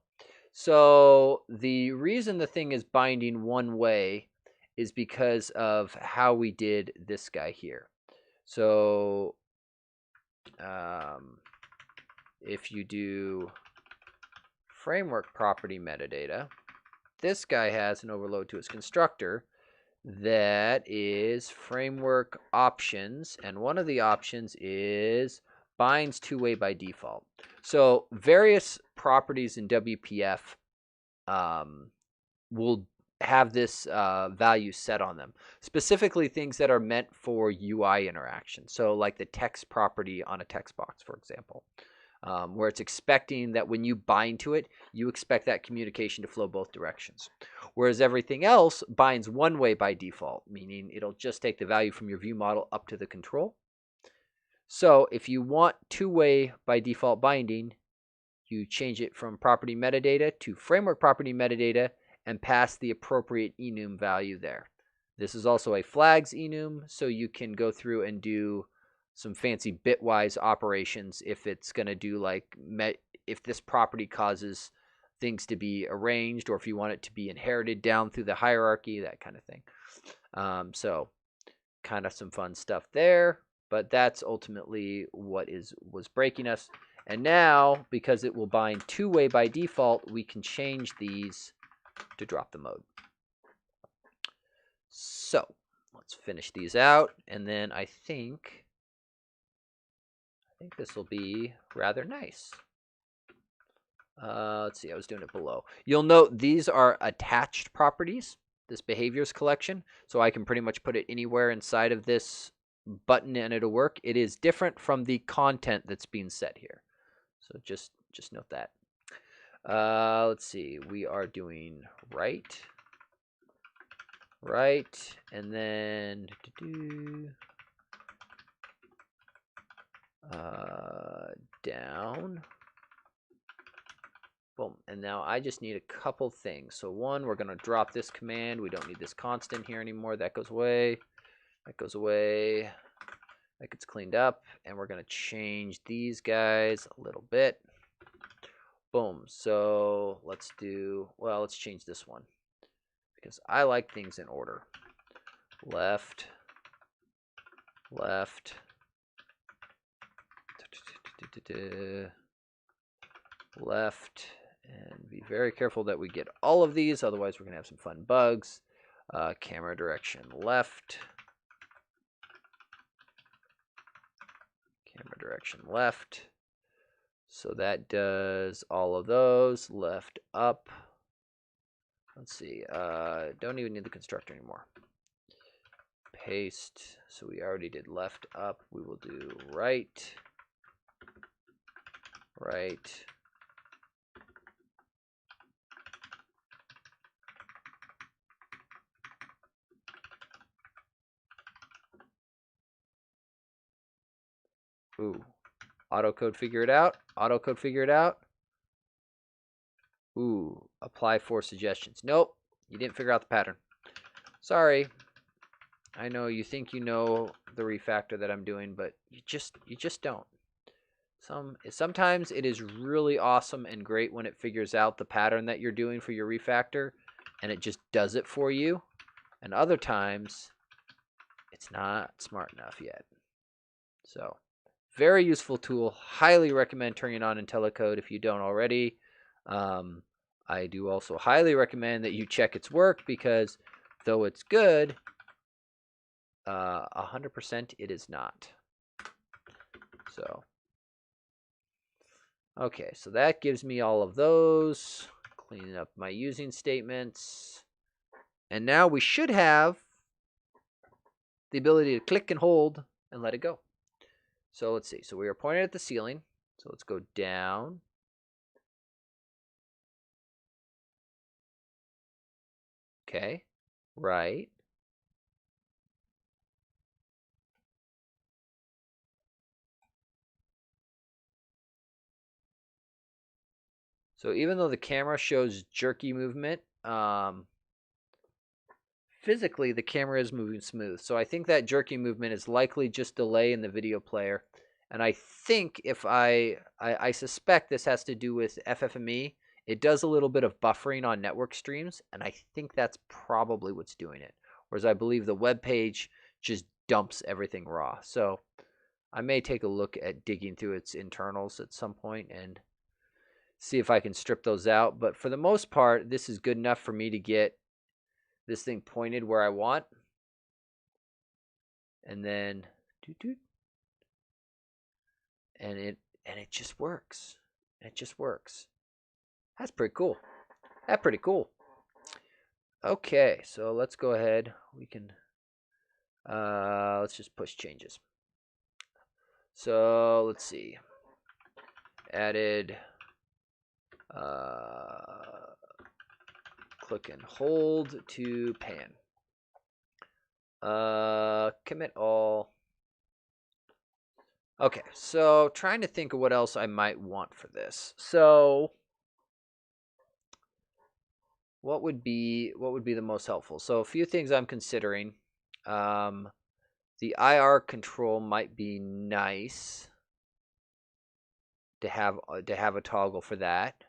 So the reason the thing is binding one way is because of how we did this guy here. So if you do framework property metadata, this guy has an overload to its constructor that is framework options, and one of the options is binds two-way by default. So various properties in WPF will have this value set on them, specifically things that are meant for UI interaction. So like the text property on a text box, for example, where it's expecting that when you bind to it, you expect that communication to flow both directions. Whereas everything else binds one way by default, meaning it'll just take the value from your view model up to the control. So if you want two-way by default binding, you change it from property metadata to framework property metadata and pass the appropriate enum value there. This is also a flags enum, so you can go through and do some fancy bitwise operations if it's going to do like if this property causes things to be arranged, or if you want it to be inherited down through the hierarchy, that kind of thing. So kind of some fun stuff there, but that's ultimately what was breaking us. And now, because it will bind two-way by default, we can change these to drop the mode. So let's finish these out, and then I think this will be rather nice. Let's see, I was doing it below. You'll note these are attached properties, this behaviors collection, so I can pretty much put it anywhere inside of this button and it'll work. It is different from the content that's being set here. So just note that. Let's see, we are doing right, and then down. Boom. And now I just need a couple things. So one, we're going to drop this command. We don't need this constant here anymore. That goes away. That goes away. That gets cleaned up. And we're going to change these guys a little bit. Boom. So let's change this one, because I like things in order. Left, left, left, and be very careful that we get all of these, otherwise we're going to have some fun bugs. Camera direction left, camera direction left. So that does all of those. Left, up. Let's see. Don't even need the constructor anymore. Paste. So we already did left, up. We will do right, right. Ooh. Autocode figure it out. Autocode figure it out. Ooh. Apply 4 suggestions. Nope. You didn't figure out the pattern. Sorry. I know you think you know the refactor that I'm doing, but you just don't. Sometimes it is really awesome and great when it figures out the pattern that you're doing for your refactor and it just does it for you. And other times it's not smart enough yet. So, very useful tool. Highly recommend turning on IntelliCode if you don't already. I do also highly recommend that you check its work because though it's good, 100% it is not. So, okay, so that gives me all of those. Cleaning up my using statements. And now we should have the ability to click and hold and let it go. So let's see. So we are pointed at the ceiling. So let's go down. Okay. Right. So even though the camera shows jerky movement, physically the camera is moving smooth. So I think that jerky movement is likely just delay in the video player. And I think if I suspect this has to do with FFME. It does a little bit of buffering on network streams, and I think that's probably what's doing it. Whereas I believe the web page just dumps everything raw. So I may take a look at digging through its internals at some point and see if I can strip those out. But for the most part, this is good enough for me to get this thing pointed where I want. And then and it just works. It just works. That's pretty cool. That's pretty cool. Okay, so let's go ahead. We can let's just push changes. So let's see. Added click and hold to pan. Commit all. Okay, so trying to think of what else I might want for this. So what would be the most helpful? So a few things I'm considering. The IR control might be nice to have a toggle for that.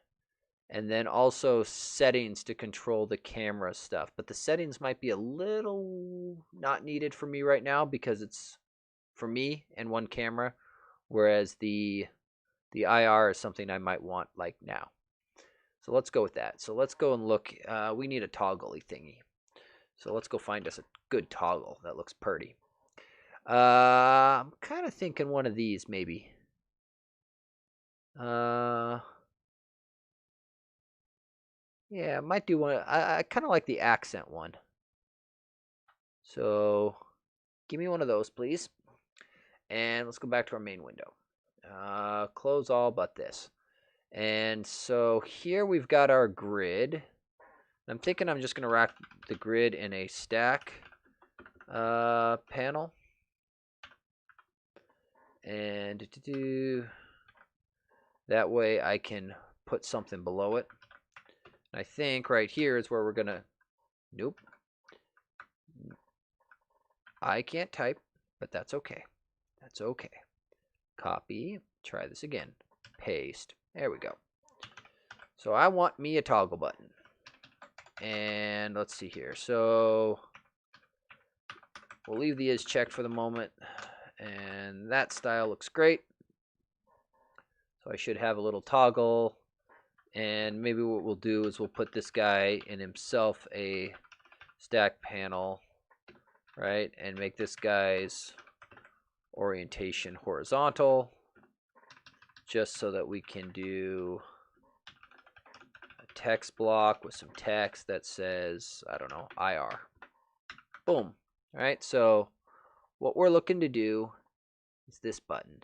And then also settings to control the camera stuff. But the settings might be a little not needed for me right now because it's for me and one camera, whereas the IR is something I might want like now. So let's go with that. So let's go and look. We need a toggly thingy. So let's go find us a good toggle that looks pretty. I'm kind of thinking one of these maybe. Yeah, I might do one. I kind of like the accent one. So give me one of those, please. And let's go back to our main window. Close all but this. And so here we've got our grid. I'm thinking I'm just going to rack the grid in a stack panel. And that way I can put something below it. I think right here is where we're going to... Nope. I can't type, but that's okay. That's okay. Copy. Try this again. Paste. There we go. So I want me a toggle button. And let's see here. So we'll leave the is checked for the moment. And that style looks great. So I should have a little toggle. And maybe what we'll do is we'll put this guy in himself a stack panel, right? And make this guy's orientation horizontal, just so that we can do a text block with some text that says, I don't know, IR. Boom. All right, so what we're looking to do is this button.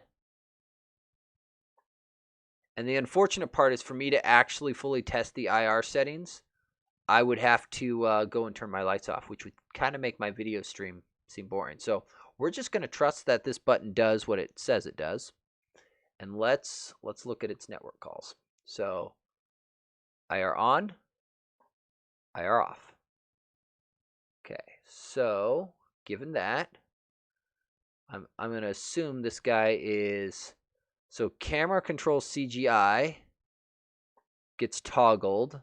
And the unfortunate part is for me to actually fully test the IR settings, I would have to go and turn my lights off, which would kind of make my video stream seem boring. So we're just going to trust that this button does what it says it does. And let's look at its network calls. So IR on, IR off. Okay, so given that, I'm going to assume this guy is, so camera control CGI gets toggled,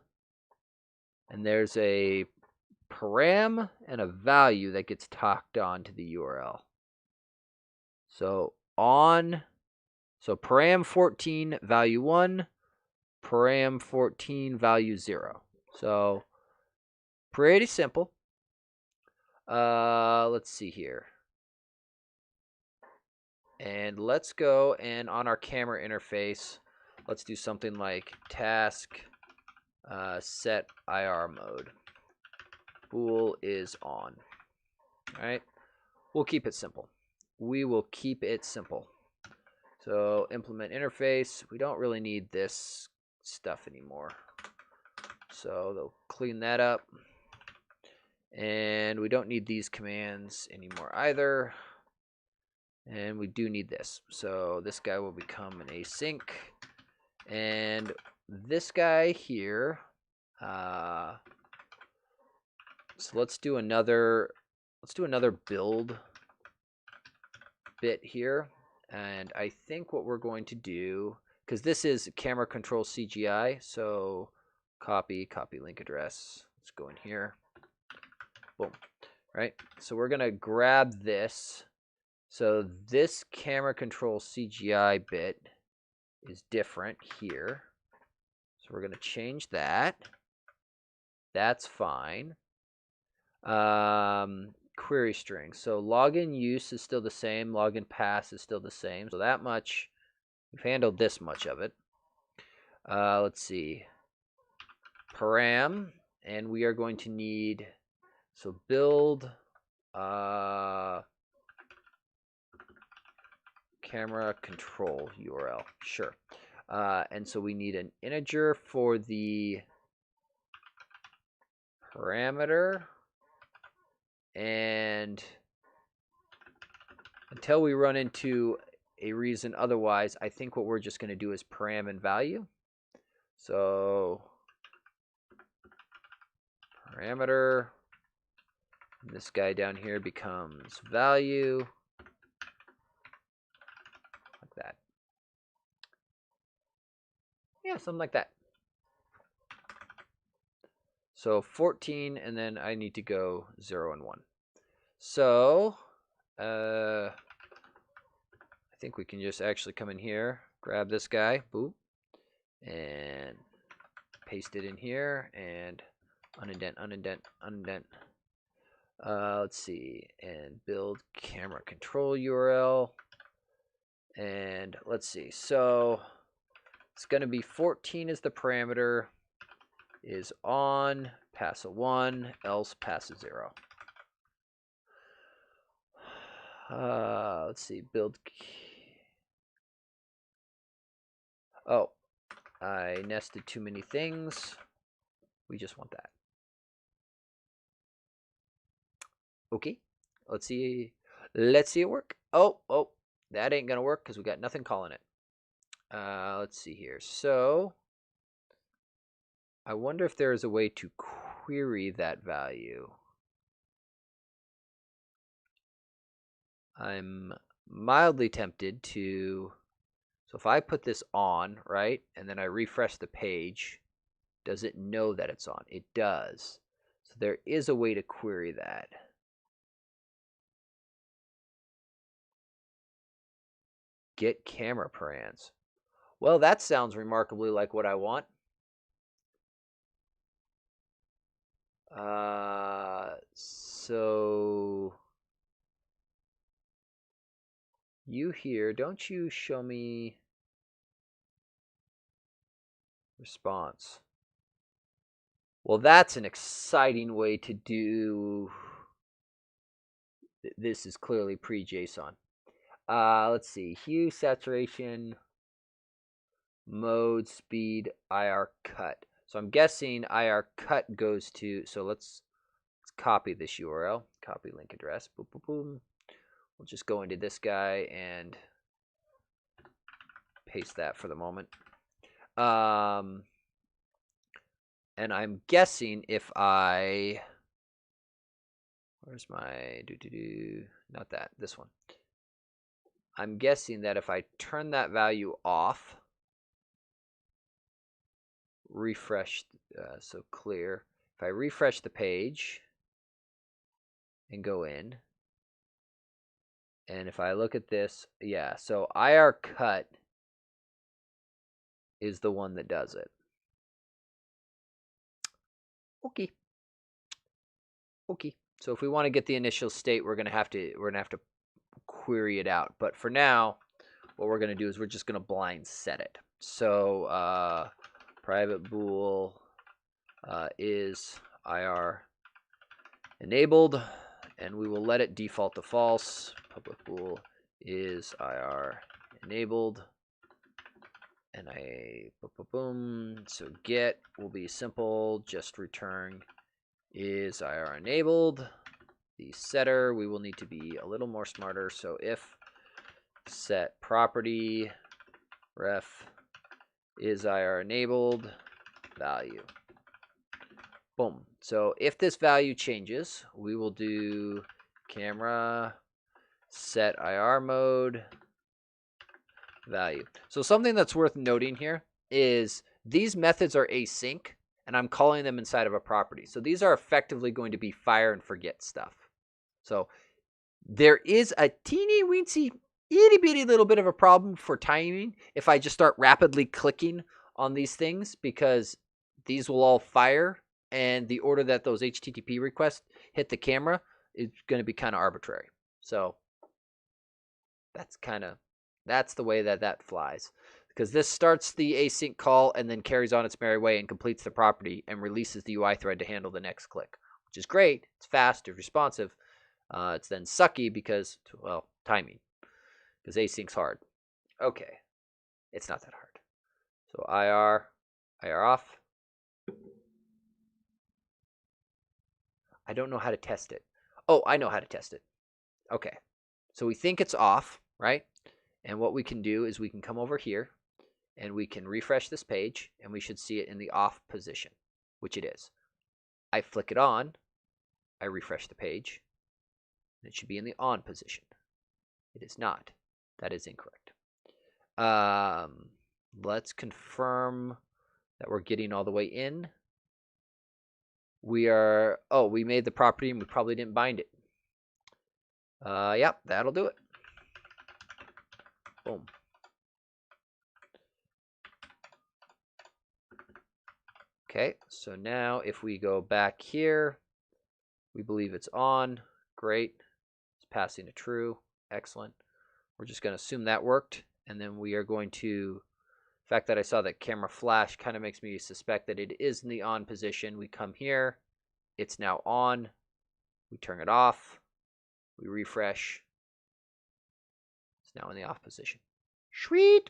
and there's a param and a value that gets tacked on to the URL. So param 14 value 1, param 14 value 0. So pretty simple. Let's see here. And let's go and on our camera interface, let's do something like task set IR mode. Bool is on. All right. We'll keep it simple. We will keep it simple. So implement interface. We don't really need this stuff anymore. So they'll clean that up. And we don't need these commands anymore either. And we do need this. So this guy will become an async. And this guy here, so let's do another build bit here. And I think what we're going to do, because this is camera control CGI, so copy link address. Let's go in here. Boom. Right. So we're going to grab this. So this camera control CGI bit is different here. So we're going to change that. That's fine. Query string. So login use is still the same. Login pass is still the same. So that much, we've handled this much of it. Let's see. Param. And we are going to need, so build camera control URL. Sure. And so we need an integer for the parameter. And until we run into a reason otherwise, I think what we're just going to do is param and value. So parameter, this guy down here becomes value, like that. Yeah, something like that. So 14, and then I need to go 0 and 1. So I think we can just actually come in here, grab this guy, boop, and paste it in here, and unindent, unindent, unindent. Let's see, and build camera control URL. And let's see, so it's going to be 14 is the parameter, is on, pass a 1, else pass a 0. Let's see, build. Oh, I nested too many things. We just want that. Okay, let's see it work. Oh, that ain't gonna work because we got nothing calling it. Let's see here. So I wonder if there is a way to query that value. I'm mildly tempted to, so if I put this on, right, and then I refresh the page, does it know that it's on? It does. So there is a way to query that. Get camera params. Well, that sounds remarkably like what I want. So you here, don't you show me response? Well, that's an exciting way to do. This is clearly pre-JSON. Let's see, hue, saturation, mode, speed, IR cut. So I'm guessing IR cut goes to, so let's copy this URL, copy link address, boom, boom, boom. We'll just go into this guy and paste that for the moment. And I'm guessing if I, Where's my not that, this one. I'm guessing that if I turn that value off, refresh, so clear. If I refresh the page and go in, and if I look at this, yeah, so IR cut is the one that does it. Okay. Okay. So if we want to get the initial state, we're gonna have to query it out. But for now, what we're gonna do is we're just gonna blind set it. So private bool is IR enabled, and we will let it default to false. Public bool is IR enabled, and boom. So get will be simple, just return is IR enabled. The setter, we will need to be a little more smarter. So if set property ref is IR enabled value. Boom. So if this value changes, we will do camera set IR mode value. So something that's worth noting here is these methods are async, and I'm calling them inside of a property. So these are effectively going to be fire and forget stuff. So there is a teeny weensy itty bitty little bit of a problem for timing if I just start rapidly clicking on these things, because these will all fire, and the order that those HTTP requests hit the camera is going to be kind of arbitrary. So that's the way that flies, because this starts the async call and then carries on its merry way and completes the property and releases the UI thread to handle the next click, which is great. It's fast, it's responsive. It's then sucky because, well, timing, because async's hard. Okay, it's not that hard. So IR off. I don't know how to test it. Oh, I know how to test it. Okay, so we think it's off, right? And what we can do is we can come over here and we can refresh this page, and we should see it in the off position, which it is. I flick it on, I refresh the page, and it should be in the on position. It is not. That is incorrect. Let's confirm that we're getting all the way in. We made the property and we probably didn't bind it. Yep, that'll do it. Boom. Okay, so now if we go back here, we believe it's on. Great. It's passing to true. Excellent. We're just going to assume that worked, and then we are going to, the fact that I saw that camera flash kind of makes me suspect that it is in the on position. We come here, it's now on. We turn it off. We refresh. It's now in the off position. Sweet.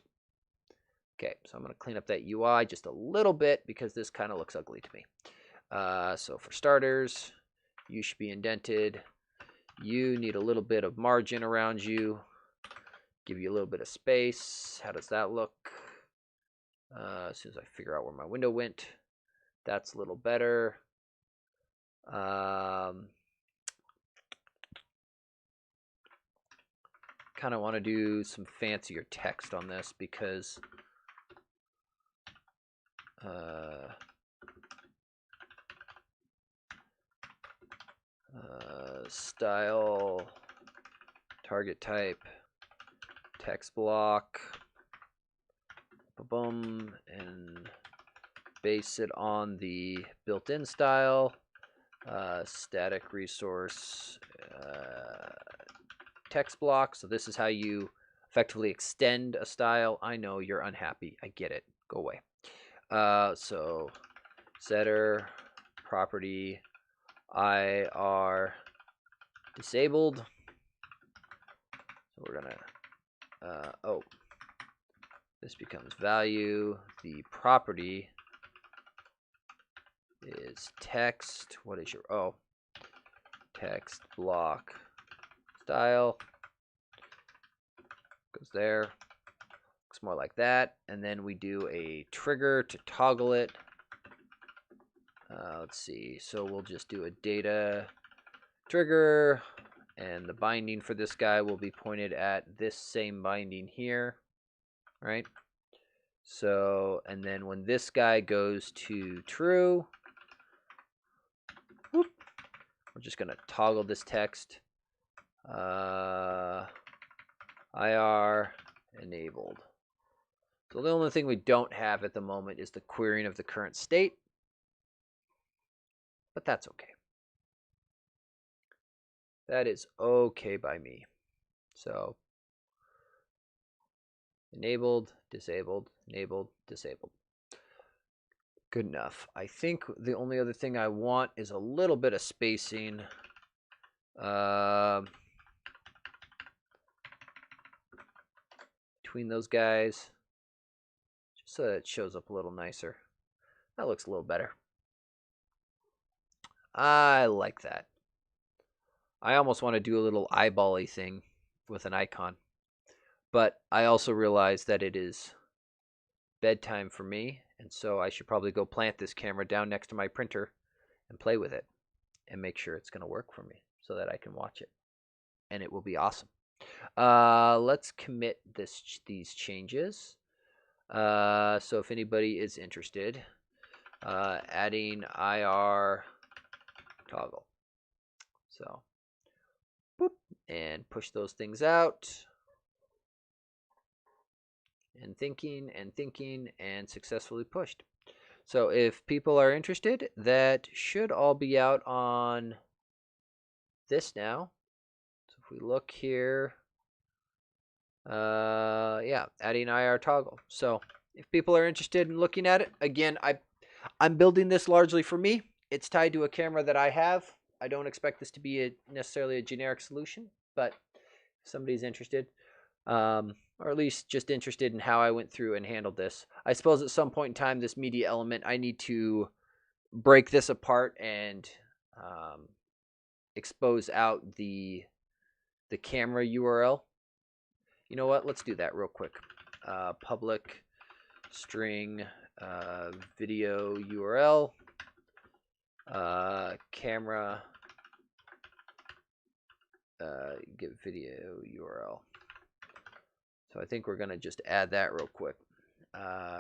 Okay, so I'm going to clean up that UI just a little bit because this kind of looks ugly to me. So for starters, you should be indented. You need a little bit of margin around you. Give you a little bit of space. How does that look? As soon as I figure out where my window went, that's a little better. Kind of want to do some fancier text on this because style, target type, text block, boom, and base it on the built-in style, static resource, text block. So this is how you effectively extend a style. I know you're unhappy. I get it. Go away. So setter property IR disabled. So we're gonna this becomes value. The property is text. What is your text block style? Goes there. Looks more like that. And then we do a trigger to toggle it. Let's see. So we'll just do a data trigger, and the binding for this guy will be pointed at this same binding here, right? So, and then when this guy goes to true, whoop, we're just going to toggle this text. IR enabled. So the only thing we don't have at the moment is the querying of the current state, but that's okay. That is okay by me. So enabled, disabled, enabled, disabled. Good enough. I think the only other thing I want is a little bit of spacing. Between those guys, just so that it shows up a little nicer. That looks a little better. I like that. I almost want to do a little eyeball-y thing with an icon. But I also realize that it is bedtime for me, and so I should probably go plant this camera down next to my printer and play with it and make sure it's going to work for me so that I can watch it. And it will be awesome. Let's commit these changes. So if anybody is interested, adding IR toggle. So, boop, and push those things out. And thinking and successfully pushed. So if people are interested, that should all be out on this now. So if we look here, yeah, adding IR toggle. So if people are interested in looking at it, again, I'm building this largely for me. It's tied to a camera that I have. I don't expect this to be necessarily a generic solution, but if somebody's interested, or at least just interested in how I went through and handled this. I suppose at some point in time, this media element, I need to break this apart and expose out the camera URL. You know what? Let's do that real quick. Public string video URL, camera, get video URL. So I think we're going to just add that real quick.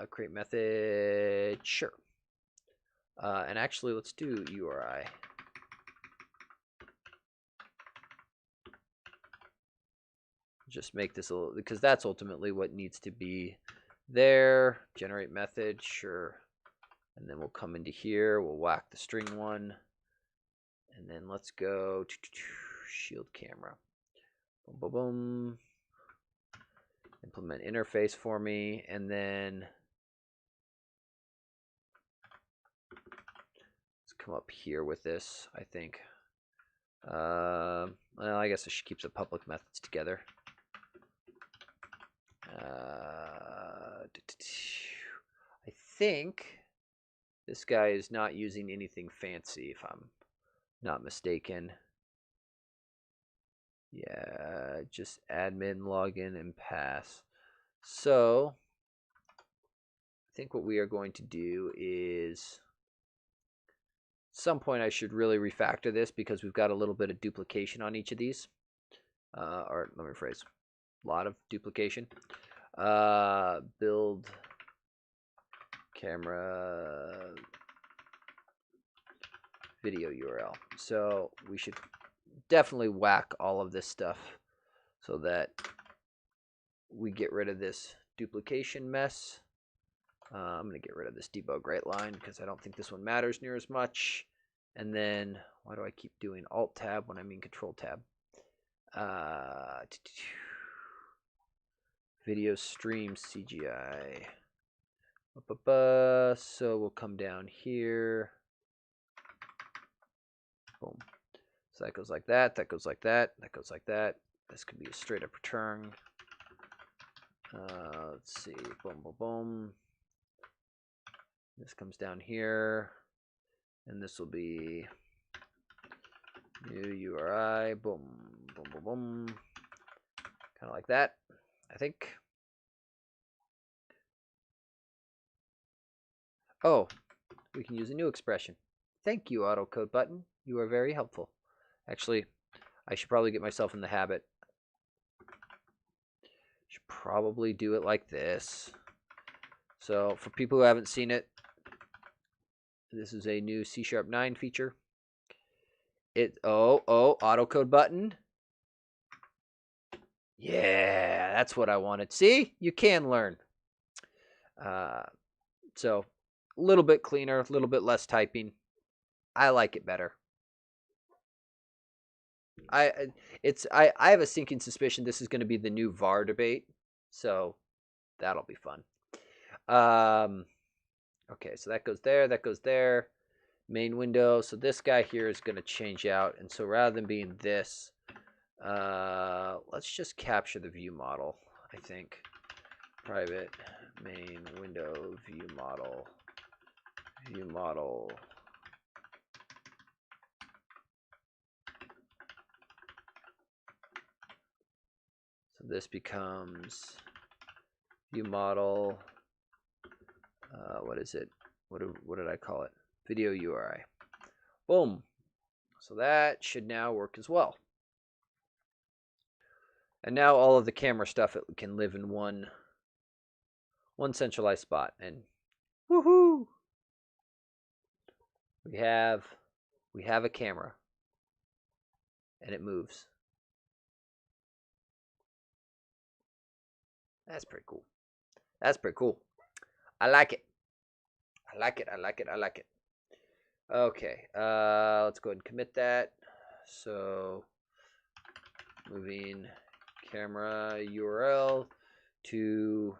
Create method, sure. And actually, let's do URI. Just make this a little, because that's ultimately what needs to be there. Generate method, sure. And then we'll come into here, we'll whack the string one. And then let's go to shield camera. Boom, boom, boom. Implement interface for me, and then let's come up here with this, I think. Well, I guess I should keep the public methods together. I think this guy is not using anything fancy, if I'm not mistaken. Yeah, just admin, login, and pass. So I think what we are going to do is, at some point I should really refactor this because we've got a little bit of duplication on each of these. Or let me rephrase, a lot of duplication. Build camera video URL. So we should definitely whack all of this stuff so that we get rid of this duplication mess. I'm going to get rid of this debug right line because I don't think this one matters near as much. And then, why do I keep doing Alt Tab when I mean Control Tab? Video stream CGI. So we'll come down here. Boom. So that goes like that, that goes like that, that goes like that. This could be a straight up return. Let's see, boom, boom, boom. This comes down here, and this will be new URI, boom, boom, boom, boom. Kind of like that, I think. Oh, we can use a new expression. Thank you, AutoCode button. You are very helpful. Actually, I should probably get myself in the habit. Should probably do it like this. So for people who haven't seen it, this is a new C#9 feature. Auto code button. Yeah, that's what I wanted. See, you can learn. So a little bit cleaner, a little bit less typing. I like it better. I have a sinking suspicion this is going to be the new VAR debate, so that'll be fun. Okay, so that goes there, that goes there. Main window. So this guy here is going to change out, and so rather than being this, let's just capture the view model. I think private main window view model. So this becomes view model. What is it? What did I call it? Video URI. Boom. So that should now work as well. And now all of the camera stuff, it can live in one centralized spot. And woohoo! We have a camera, and it moves. That's pretty cool. That's pretty cool. I like it. I like it. I like it. I like it. Okay. Let's go ahead and commit that. So moving camera URL to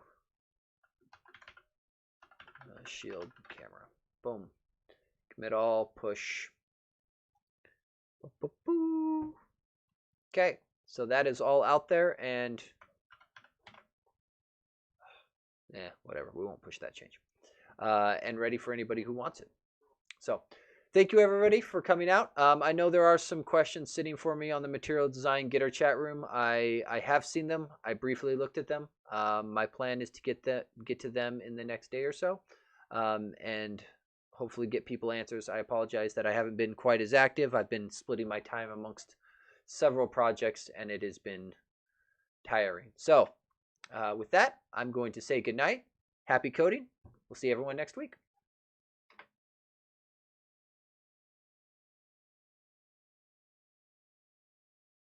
shield camera. Boom. Commit all. Push. Okay. So that is all out there, and whatever. We won't push that change. And ready for anybody who wants it. So thank you, everybody, for coming out. I know there are some questions sitting for me on the Material Design Getter chat room. I have seen them. I briefly looked at them. My plan is to get to them in the next day or so, and hopefully get people answers. I apologize that I haven't been quite as active. I've been splitting my time amongst several projects, and it has been tiring. So with that, I'm going to say goodnight. Happy coding. We'll see everyone next week.